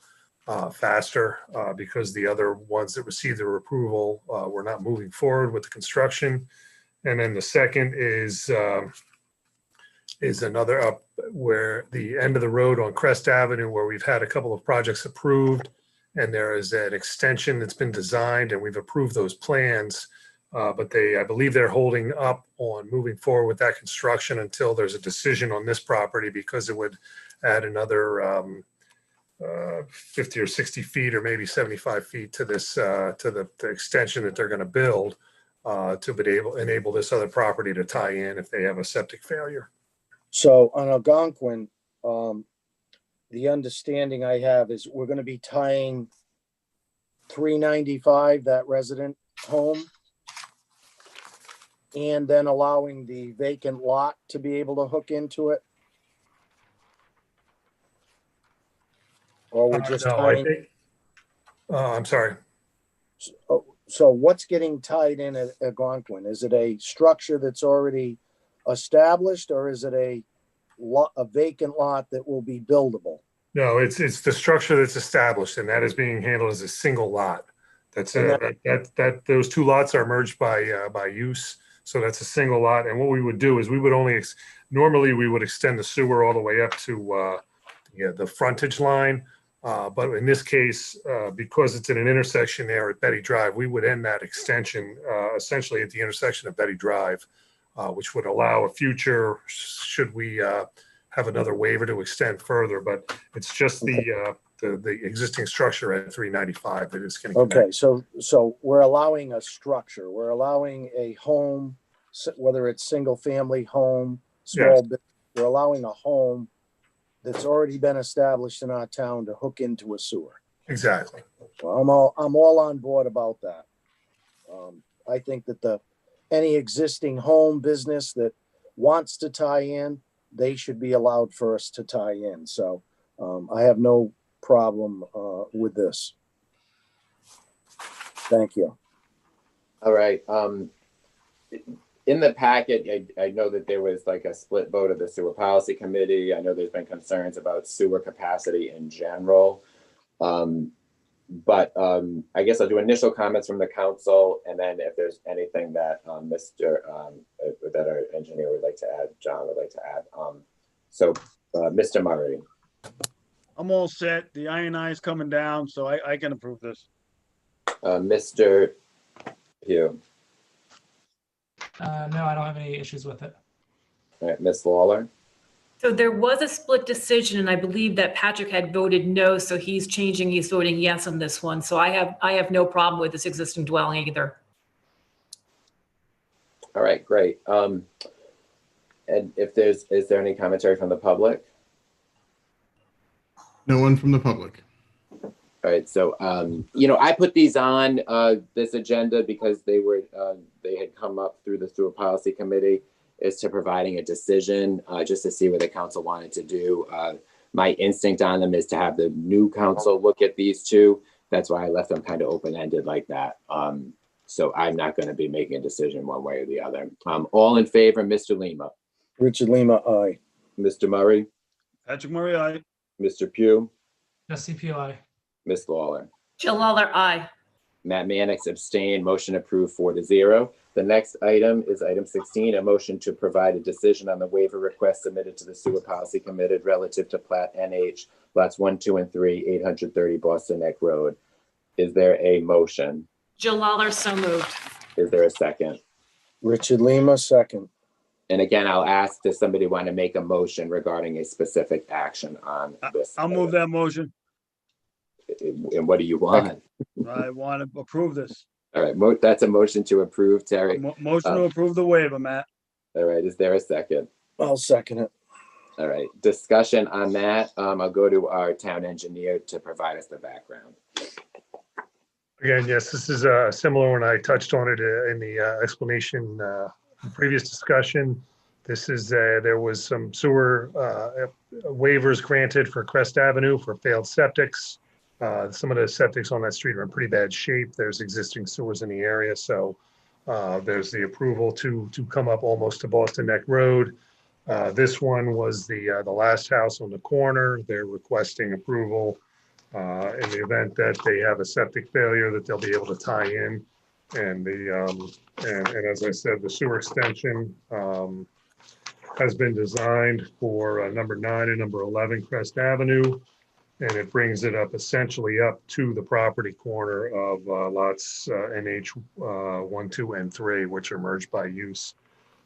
N: faster because the other ones that received their approval were not moving forward with the construction. And then the second is another up where the end of the road on Crest Avenue where we've had a couple of projects approved. And there is an extension that's been designed and we've approved those plans. But I believe they're holding up on moving forward with that construction until there's a decision on this property because it would add another 50 or 60 feet or maybe 75 feet to this, to the extension that they're going to build to enable this other property to tie in if they have a septic failure.
D: So on Algonquin, the understanding I have is we're going to be tying 395, that resident home, and then allowing the vacant lot to be able to hook into it. Or we're just
N: No,
D: tying.
N: I think, I'm sorry.
D: So what's getting tied in at Algonquin? Is it a structure that's already established, or is it a vacant lot that will be buildable?
N: No, it's the structure that's established, and that is being handled as a single lot. That's that those two lots are merged by use, so that's a single lot. And what we would do is we would only normally we would extend the sewer all the way up to the frontage line, but in this case, because it's in an intersection there at Betty Drive, we would end that extension essentially at the intersection of Betty Drive, which would allow a future should we have another waiver to extend further, but it's just the existing structure at 395 that is going to connect.
D: Okay, so we're allowing a structure. We're allowing a home, whether it's single family home, small business. We're allowing a home that's already been established in our town to hook into a sewer.
N: Exactly.
D: Well, I'm all on board about that. I think that any existing home business that wants to tie in, they should be allowed first to tie in. So I have no problem with this. Thank you.
H: All right. In the packet, I know that there was like a split vote of the sewer policy committee. I know there's been concerns about sewer capacity in general. But I guess I'll do initial comments from the council, and then if there's anything that that our engineer would like to add, John would like to add. So Mr. Murray.
C: I'm all set. The INI is coming down, so I can approve this.
H: Mr. Pugh.
F: No, I don't have any issues with it.
H: All right, Ms. Lawler.
E: So there was a split decision, and I believe that Patrick had voted no, so he's voting yes on this one. So I have no problem with this existing dwelling either.
H: All right, great. And is there any commentary from the public?
K: No one from the public.
H: All right, so I put these on this agenda because they had come up through the sewer policy committee as to providing a decision just to see what the council wanted to do. My instinct on them is to have the new council look at these two. That's why I left them kind of open-ended like that. So I'm not going to be making a decision one way or the other. All in favor, Mr. Lima.
D: Richard Lima, aye.
H: Mr. Murray.
C: Patrick Murray, aye.
H: Mr. Pugh.
F: Jesse Pugh, aye.
H: Ms. Lawler.
E: Jill Lawler, aye.
H: Matt Mannix abstained. Motion approved 4-0. The next item is item 16, a motion to provide a decision on the waiver request submitted to the Sewer Policy Committee relative to Plat NH, lots 1, 2, and 3, 830 Boston Neck Road. Is there a motion?
E: Jill Lawler, so moved.
H: Is there a second?
D: Richard Lima, second.
H: And again, I'll ask, does somebody want to make a motion regarding a specific action on this?
C: I'll move that motion.
H: And what do you want?
C: I want to approve this.
H: All right, that's a motion to approve, Terry.
C: Motion to approve the waiver, Matt.
H: All right, is there a second?
D: I'll second it.
H: All right, discussion on that. I'll go to our town engineer to provide us the background.
N: Again, yes, this is similar when I touched on it in the explanation previous discussion. This is, there was some sewer waivers granted for Crest Avenue for failed septics. Some of the septics on that street are in pretty bad shape. There's existing sewers in the area, so there's the approval to come up almost to Boston Neck Road. This one was the last house on the corner. They're requesting approval in the event that they have a septic failure that they'll be able to tie in. And and as I said, the sewer extension has been designed for number 9 and number 11 Crest Avenue. And it brings it up essentially up to the property corner of lots NH 1, 2, and 3, which are merged by use.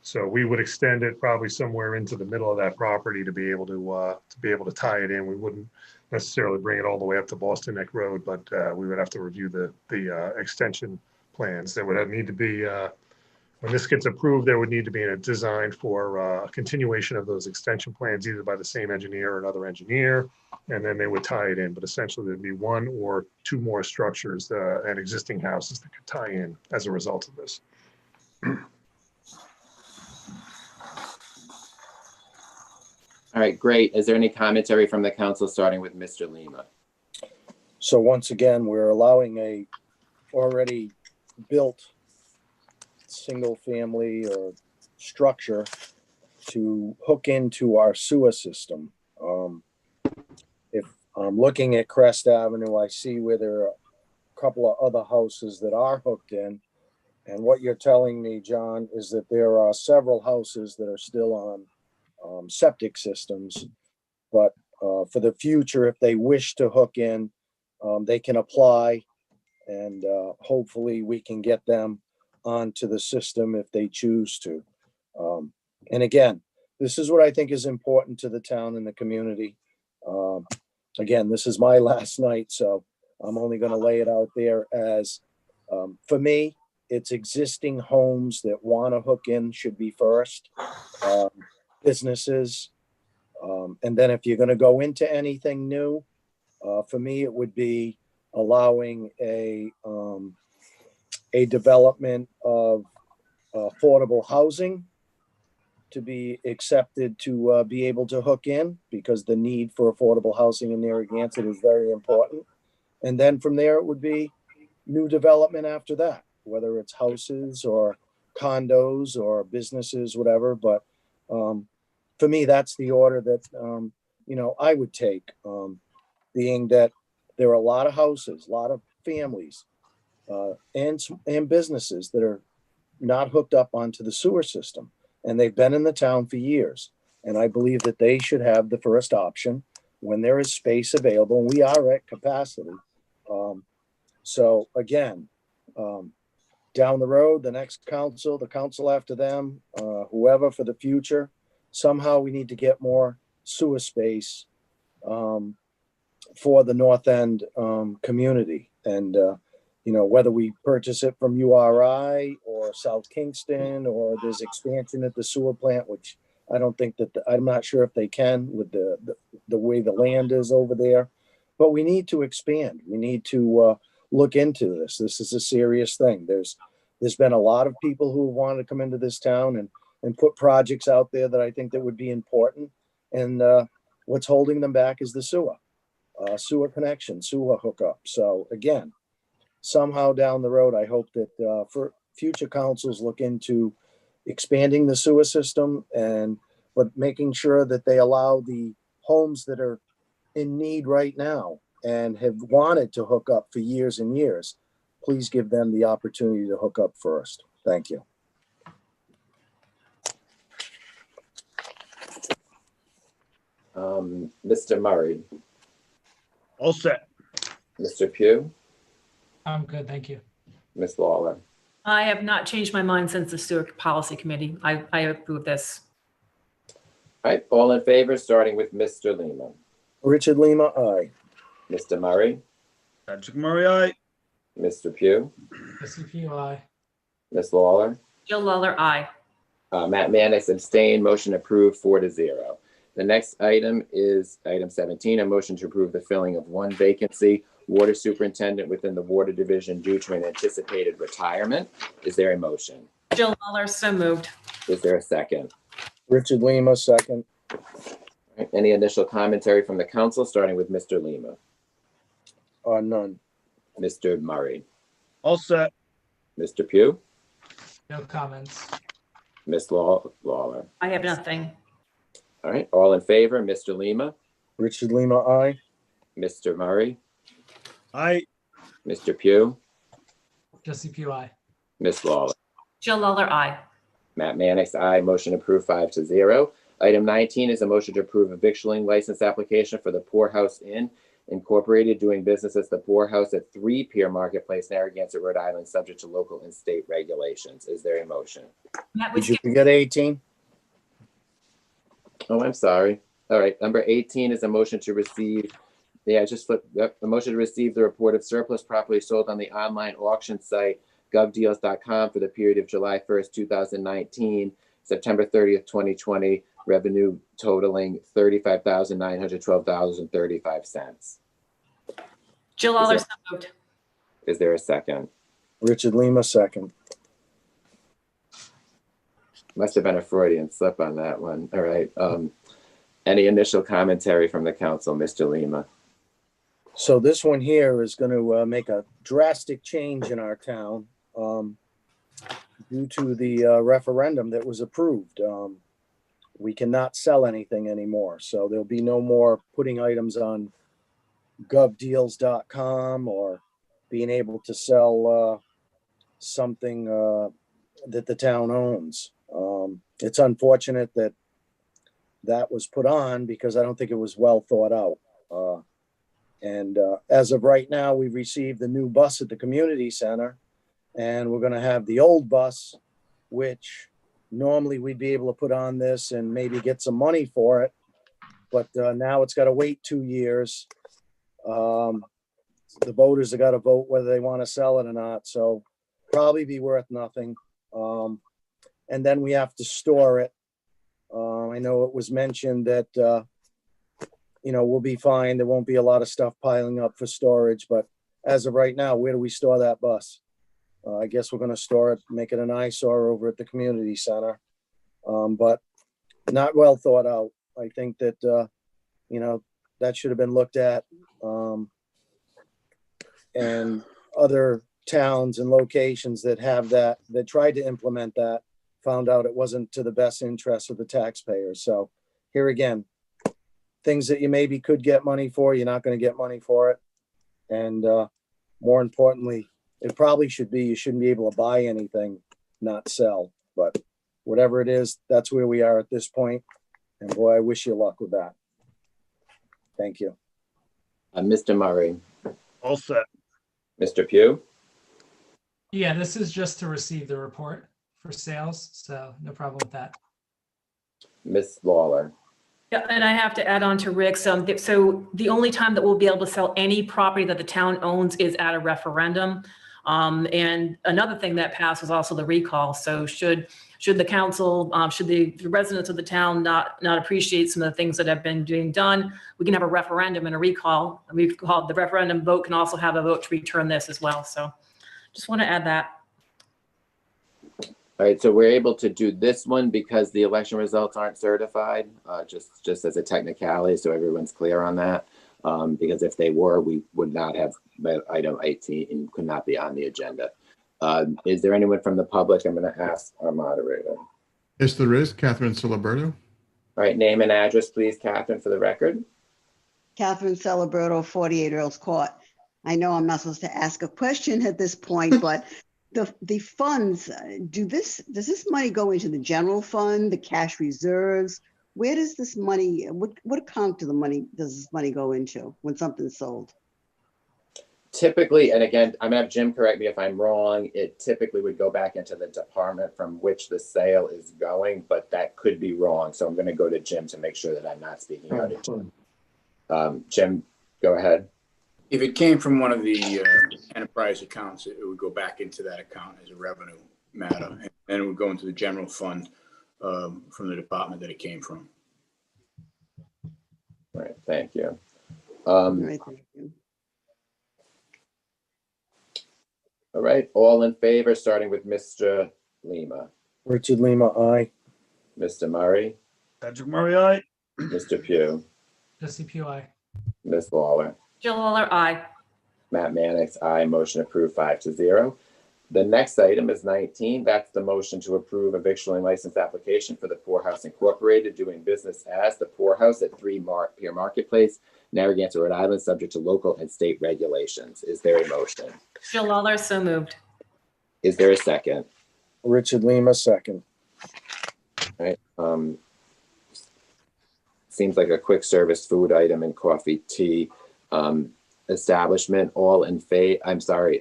N: So we would extend it probably somewhere into the middle of that property to be able to tie it in. We wouldn't necessarily bring it all the way up to Boston Neck Road, but we would have to review the extension plans. There would need to be, when this gets approved, there would need to be a design for a continuation of those extension plans, either by the same engineer or another engineer, and then they would tie it in. But essentially, there'd be 1 or 2 more structures and existing houses that could tie in as a result of this.
H: All right, great. Is there any commentary from the council, starting with Mr. Lima?
D: So once again, we're allowing a already built single family or structure to hook into our sewer system. If I'm looking at Crest Avenue, I see where there are a couple of other houses that are hooked in. And what you're telling me, John, is that there are several houses that are still on septic systems, but for the future, if they wish to hook in, they can apply, and hopefully we can get them onto the system if they choose to. And again, this is what I think is important to the town and the community. Again, this is my last night, so I'm only going to lay it out there as, for me, it's existing homes that want to hook in should be first. Businesses, and then if you're going to go into anything new, for me it would be allowing a development of affordable housing to be accepted to be able to hook in, because the need for affordable housing in Narragansett is very important. And then from there it would be new development after that, whether it's houses or condos or businesses, whatever. But for me, that's the order that, I would take, being that there are a lot of houses, a lot of families, and businesses that are not hooked up onto the sewer system, and they've been in the town for years. And I believe that they should have the first option when there is space available, and we are at capacity. So again, down the road, the next council, the council after them, whoever for the future, somehow we need to get more sewer space for the North End community. And, whether we purchase it from URI or South Kingston, or there's expansion at the sewer plant, which I don't think that, I'm not sure if they can with the way the land is over there. But we need to expand. We need to look into this. This is a serious thing. There's been a lot of people who want to come into this town and put projects out there that I think that would be important. And what's holding them back is the sewer connection, sewer hookup. So again, somehow down the road, I hope that for future councils look into expanding the sewer system, but making sure that they allow the homes that are in need right now and have wanted to hook up for years and years, please give them the opportunity to hook up first. Thank you.
H: Mr. Murray.
C: All set.
H: Mr. Pugh.
F: I'm good, thank you.
H: Ms. Lawler.
E: I have not changed my mind since the sewer policy committee. I approve this.
H: All right, all in favor, starting with Mr. Lima.
D: Richard Lima, aye.
H: Mr. Murray.
C: Patrick Murray, aye.
H: Mr. Pugh,
F: SCPY.
H: Ms. Lawler,
E: Jill Lawler, aye.
H: Matt Mannix abstained, motion approved 4-0. The next item is item 17, a motion to approve the filling of one vacancy, water superintendent within the water division due to an anticipated retirement. Is there a motion?
E: Jill Lawler, so moved.
H: Is there a second?
D: Richard Lima, second.
H: All right, any initial commentary from the council, starting with Mr. Lima?
D: None.
H: Mr. Murray?
C: All set.
H: Mr. Pugh?
F: No comments.
H: Ms. Lawler?
E: I have nothing.
H: All right, all in favor, Mr. Lima?
D: Richard Lima, aye.
H: Mr. Murray?
C: Aye.
H: Mr. Pugh?
F: SCPY.
H: Ms. Lawler?
E: Jill Lawler, aye.
H: Matt Mannix, aye. Motion approved 5-0. Item 19 is a motion to approve a victualling license application for the Poorhouse Inn Incorporated, doing business as the Poorhouse at 3 Pier Marketplace, Narragansett, Rhode Island, subject to local and state regulations. Is there a motion?
E: Matt, we
D: Did you
E: skipped
D: forget 18?
H: Oh, I'm sorry. All right, number 18 is a motion to receive, I just flipped, a motion to receive the report of surplus property sold on the online auction site, govdeals.com, for the period of July 1st, 2019, September 30th, 2020, revenue totaling $35,912.35.
E: Jill Lawler, so moved.
H: Is there a second?
D: Richard Lima, second.
H: Must have been a Freudian slip on that one. All right. Any initial commentary from the council, Mr. Lima?
D: So this one here is going to make a drastic change in our town due to the referendum that was approved. We cannot sell anything anymore. So there'll be no more putting items on govdeals.com or being able to sell something that the town owns. It's unfortunate that that was put on because I don't think it was well thought out. And as of right now, we've received the new bus at the community center, and we're going to have the old bus, which normally we'd be able to put on this and maybe get some money for it. But now it's got to wait 2 years. The voters have got to vote whether they want to sell it or not. So probably be worth nothing. And then we have to store it. I know it was mentioned that, we'll be fine. There won't be a lot of stuff piling up for storage, but as of right now, where do we store that bus? I guess we're going to store it, make it an eyesore over at the community center. But not well thought out. I think that, that should have been looked at. And other towns and locations that have that tried to implement that, found out it wasn't to the best interest of the taxpayers. So here again, things that you maybe could get money for, you're not going to get money for it. And more importantly, it probably should be, you shouldn't be able to buy anything, not sell. But whatever it is, that's where we are at this point. And boy, I wish you luck with that. Thank you.
H: Mr. Murray?
C: All set.
H: Mr. Pugh?
F: Yeah, this is just to receive the report for sales, so no problem with that.
H: Ms. Lawler?
E: Yeah, and I have to add on to Rick's. So the only time that we'll be able to sell any property that the town owns is at a referendum. And another thing that passed was also the recall. So should the council, should the residents of the town not appreciate some of the things that have been being done, we can have a referendum and a recall. And we've called the referendum vote can also have a vote to return this as well. So just want to add that.
H: All right, so we're able to do this one because the election results aren't certified, just as a technicality, so everyone's clear on that. Because if they were, we would not have item 18 could not be on the agenda. Is there anyone from the public? I'm going to ask our moderator.
K: Yes, there is. Catherine Siliberto.
H: All right, name and address, please, Catherine, for the record.
L: Catherine Celeberto, 48 Earls Court. I know I'm not supposed to ask a question at this point, but the funds, does this money go into the general fund, the cash reserves? Where does this money, what account does this money go into when something's sold?
H: Typically, and again, I'm gonna have Jim correct me if I'm wrong, it typically would go back into the department from which the sale is going, but that could be wrong. So I'm gonna go to Jim to make sure that I'm not speaking out of Jim. Jim, go ahead.
A: If it came from one of the enterprise accounts, it would go back into that account as a revenue matter, and then it would go into the general fund from the department that it came from.
H: All right, thank you.
L: All right, thank you.
H: All right, all in favor, starting with Mr. Lima,
D: Richard Lima, aye.
H: Mr. Murray,
C: Patrick Murray, aye.
H: Mr. Pugh,
F: Jesse PUI.
H: Ms. Lawler,
E: Jill Lawler, aye.
H: Matt Mannix, aye. Motion approved 5-0. The next item is 19. That's the motion to approve a victualling license application for the Poorhouse Incorporated, doing business as the Poorhouse at 3 Pier Marketplace, Narragansett, Rhode Island, subject to local and state regulations. Is there a motion?
E: Jill Lawler, so moved.
H: Is there a second?
D: Richard Lima, second.
H: All right. Seems like a quick service food item and coffee, tea establishment. All in favor? I'm sorry.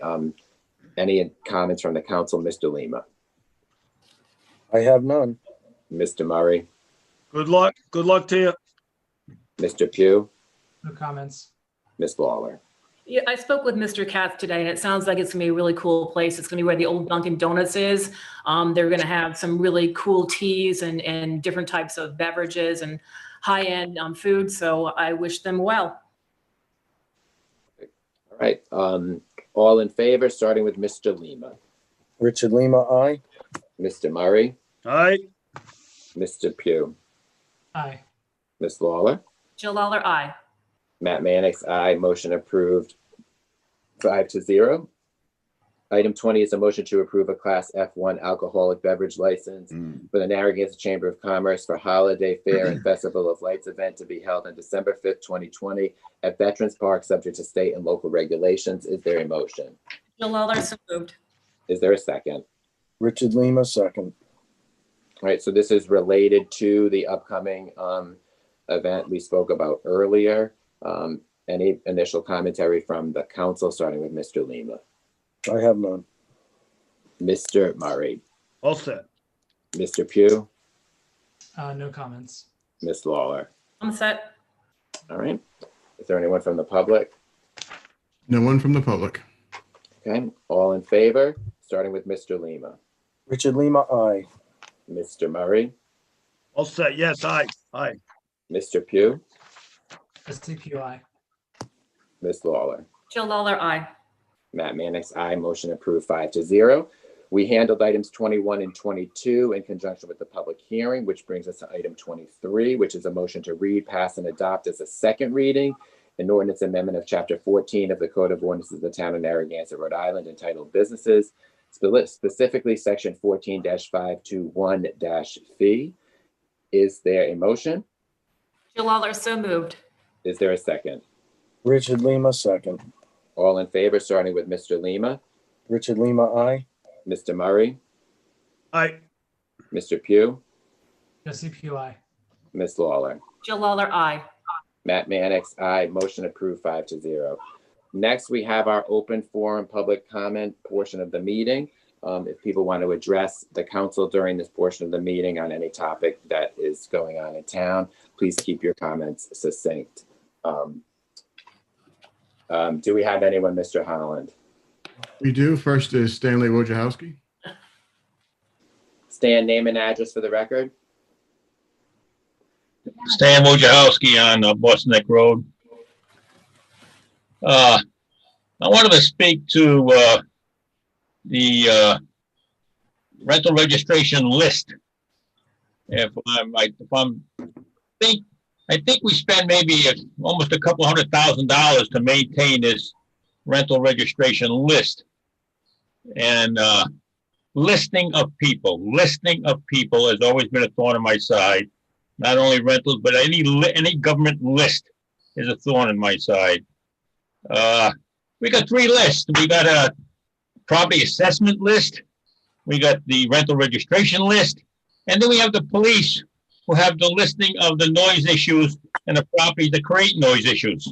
H: Any comments from the council, Mr. Lima?
D: I have none.
H: Mr. Murray?
C: Good luck. Good luck to you.
H: Mr. Pugh?
F: No comments.
H: Ms. Lawler?
E: Yeah, I spoke with Mr. Katz today, and it sounds like it's gonna be a really cool place. It's gonna be where the old Dunkin' Donuts is. They're gonna have some really cool teas and different types of beverages and high-end food. So I wish them well.
H: All right. All in favor, starting with Mr. Lima.
D: Richard Lima, aye.
H: Mr. Murray?
C: Aye.
H: Mr. Pugh?
F: Aye.
H: Ms. Lawler?
E: Jill Lawler, aye.
H: Matt Mannix, aye. Motion approved 5-0. Item 20 is a motion to approve a Class F1 alcoholic beverage license for the Narragansett Chamber of Commerce for Holiday Fair and Festival of Lights event to be held on December 5th, 2020 at Veterans Park, subject to state and local regulations. Is there a motion?
E: Jill Lawler, so moved.
H: Is there a second?
D: Richard Lima, second.
H: All right, so this is related to the upcoming event we spoke about earlier. Any initial commentary from the council, starting with Mr. Lima?
D: I have none.
H: Mr. Murray?
C: All set.
H: Mr. Pugh?
F: No comments.
H: Ms. Lawler?
E: I'm set.
H: All right. Is there anyone from the public?
K: No one from the public.
H: Okay, all in favor, starting with Mr. Lima?
D: Richard Lima, aye.
H: Mr. Murray?
C: All set. Yes, aye. Aye.
H: Mr. Pugh?
F: Jesse PUI.
H: Ms. Lawler?
E: Jill Lawler, aye.
H: Matt Mannix, aye. Motion approved 5-0. We handled items 21 and 22 in conjunction with the public hearing, which brings us to item 23, which is a motion to read, pass, and adopt as a second reading an ordinance amendment of Chapter 14 of the Code of Ordinances of the Town of Narragansett, Rhode Island, entitled Businesses, specifically Section 14-521-Fee. Is there a motion?
E: Jill Lawler, so moved.
H: Is there a second?
D: Richard Lima, second.
H: All in favor, starting with Mr. Lima?
D: Richard Lima, aye.
H: Mr. Murray?
C: Aye.
H: Mr. Pugh?
F: Jesse PUI.
H: Ms. Lawler?
E: Jill Lawler, aye.
H: Matt Mannix, aye. Motion approved 5-0. Next, we have our open forum public comment portion of the meeting. If people want to address the council during this portion of the meeting on any topic that is going on in town, please keep your comments succinct. Do we have anyone, Mr. Holland?
K: We do. First is Stanley Wojciechowski.
H: Stan, name and address for the record.
O: Stan Wojciechowski on Boston Neck Road. I wanted to speak to the rental registration list. I think we spend maybe almost a couple $100,000 to maintain this rental registration list. And listing of people has always been a thorn in my side. Not only rentals, but any government list is a thorn in my side. We got 3 lists. We got a property assessment list. We got the rental registration list. And then we have the police who have the listing of the noise issues and the properties that create noise issues.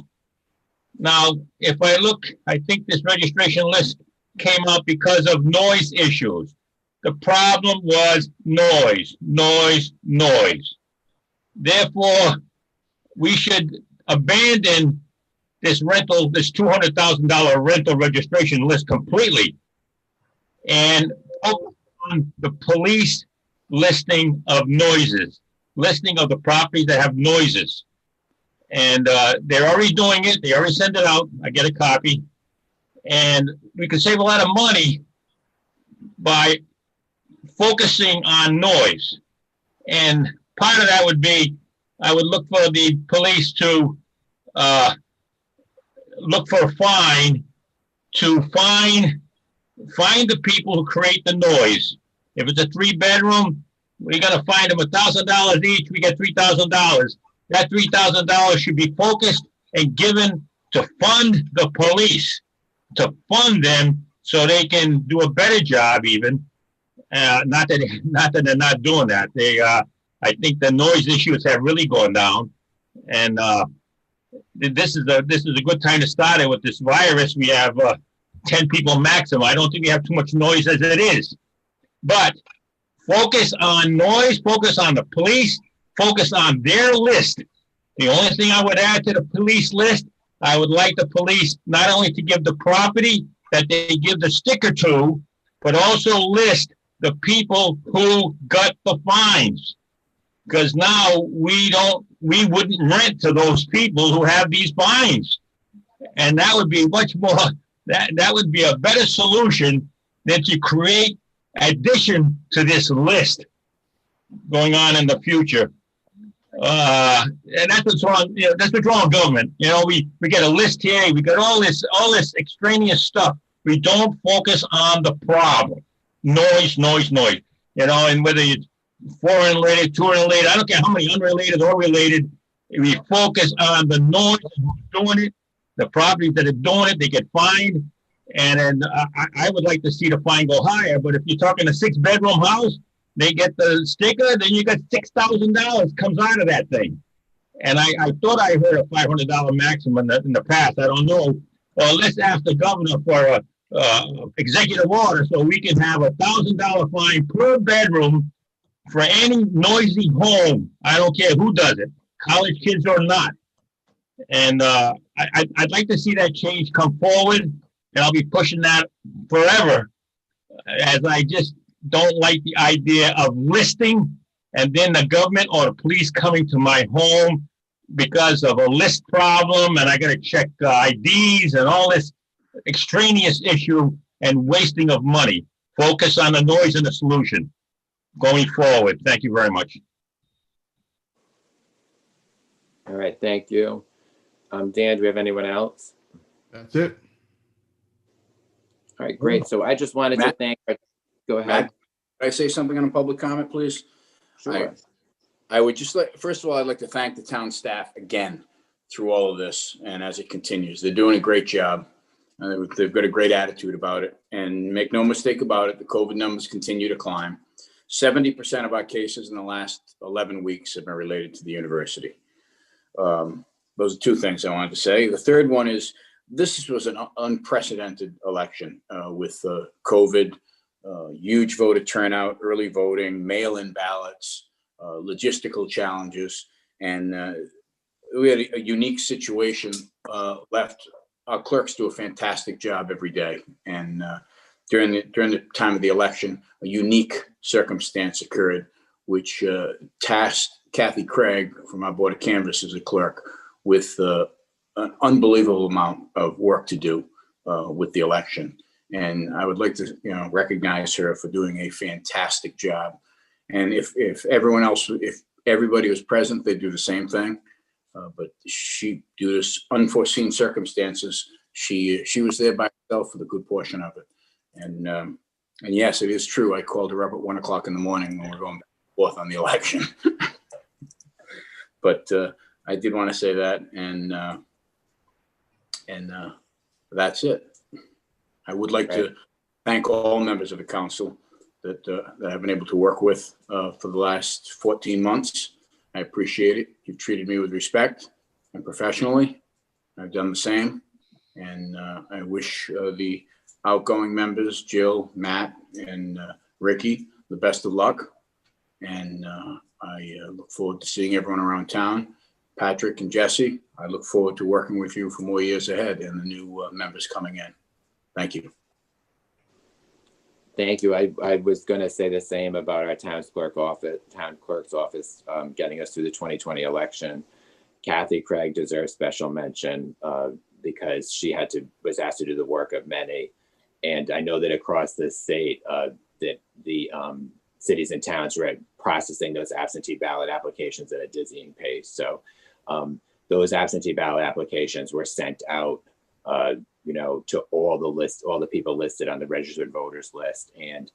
O: Now, if I look, I think this registration list came up because of noise issues. The problem was noise. Therefore, we should abandon this $200,000 rental registration list completely and focus on the police listing of noises, listing of the properties that have noises. And they're already doing it. They already sent it out. I get a copy. And we could save a lot of money by focusing on noise. And part of that would be, I would look for the police to look for a fine to find the people who create the noise. If it's a 3-bedroom, we're gonna find them $1,000 each. We get $3,000. That $3,000 should be focused and given to fund the police, to fund them so they can do a better job. Even not that they're not doing that. I think the noise issues have really gone down, and this is a good time to start it with this virus. We have 10 people maximum. I don't think we have too much noise as it is, but focus on noise, focus on the police, focus on their list. The only thing I would add to the police list, I would like the police not only to give the property that they give the sticker to, but also list the people who got the fines. Because now we wouldn't rent to those people who have these fines. And that would be much more, that would be a better solution than to create addition to this list going on in the future. And that's what's wrong. That's what's wrong with government. We get a list here. We got all this extraneous stuff. We don't focus on the problem. Noise. And whether it's foreign related, touring related, I don't care how many unrelated or related. We focus on the noise, who's doing it, the properties that are doing it. They get fined. And then I would like to see the fine go higher. But if you're talking a 6-bedroom house, they get the sticker, then you got $6,000 comes out of that thing. And I thought I heard a $500 maximum in the past. I don't know. Well, let's ask the governor for a executive order so we can have a $1,000 fine per bedroom for any noisy home. I don't care who does it, college kids or not. And I'd like to see that change come forward, and I'll be pushing that forever, as I just don't like the idea of listing and then the government or the police coming to my home because of a list problem, and I got to check IDs and all this extraneous issue and wasting of money. Focus on the noise and the solution going forward. Thank you very much.
H: All right, thank you. Dan, do we have anyone else?
K: That's it.
H: All right, great. So I just wanted to thank, go ahead.
A: Matt, can I say something on a public comment, please?
H: Sure.
A: I would just like, first of all, I'd like to thank the town staff again through all of this and as it continues. They're doing a great job. They've got a great attitude about it. And make no mistake about it, the COVID numbers continue to climb. 70% of our cases in the last 11 weeks have been related to the university. Those are two things I wanted to say. The third one is this was an unprecedented election with COVID, huge voter turnout, early voting, mail-in ballots, logistical challenges, and we had a unique situation left. Our clerks do a fantastic job every day, and during the time of the election, a unique circumstance occurred, which tasked Kathy Craig from our Board of Canvass as a clerk with an unbelievable amount of work to do with the election. And I would like to, recognize her for doing a fantastic job. And if everybody was present, they'd do the same thing. But she, due to unforeseen circumstances, she was there by herself for the good portion of it. And yes, it is true. I called her up at 1 o'clock in the morning when we're going back and forth on the election. But I did want to say that, and that's it. I would like to thank all members of the council that I've been able to work with for the last 14 months. I appreciate it. You've treated me with respect and professionally. I've done the same. And I wish the outgoing members, Jill, Matt, and Ricky, the best of luck. And I look forward to seeing everyone around town. Patrick and Jesse. I look forward to working with you for more years ahead and the new members coming in. Thank you.
H: Thank you. I was going to say the same about our town clerk's office getting us through the 2020 election. Kathy Craig deserves special mention because she was asked to do the work of many. And I know that across the state that the cities and towns were processing those absentee ballot applications at a dizzying pace. So those absentee ballot applications were sent out to all the people listed on the registered voters list. And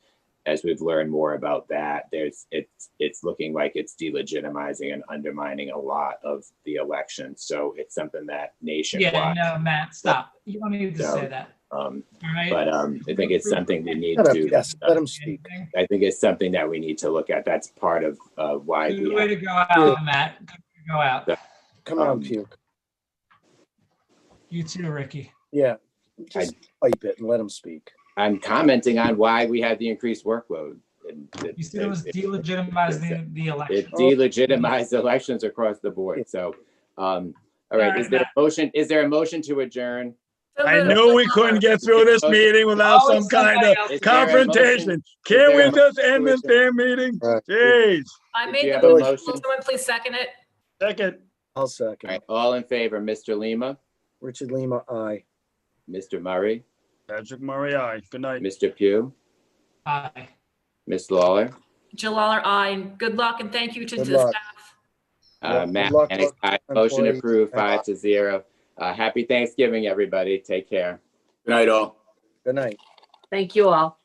H: as we've learned more about that, it's looking like it's delegitimizing and undermining a lot of the election. So it's something that nationwide.
F: Yeah, no, Matt, stop. You don't need to say that. All right.
H: But I think it's something we need to.
D: Yes, let him speak.
H: I think it's something that we need to look at. That's part of why.
F: Good way to go out, Matt. Good way to go out.
D: Come on, Puke.
F: You too, Ricky.
D: Yeah, just pipe it and let him speak.
H: I'm commenting on why we had the increased workload.
F: You said it was delegitimizing the election.
H: It delegitimized elections across the board. So, all right. Is there a motion? Is there a motion to adjourn?
C: I knew we couldn't get through this meeting without some kind of confrontation. Can't we just end this damn meeting? Jeez.
E: I made the motion. Will someone please second it?
C: Second.
D: I'll second.
H: All right, all in favor, Mr. Lima?
D: Richard Lima, aye.
H: Mr. Murray?
C: Patrick Murray, aye. Good night.
H: Mr. Pugh?
F: Aye.
H: Ms. Lawler?
E: Jill Lawler, aye. And good luck and thank you to
D: Good
E: the
D: luck.
E: staff.
H: Matt,
D: luck,
H: aye. Motion
D: employees.
H: approved 5-0. Happy Thanksgiving, everybody. Take care.
A: Good night, all.
D: Good night.
M: Thank you all.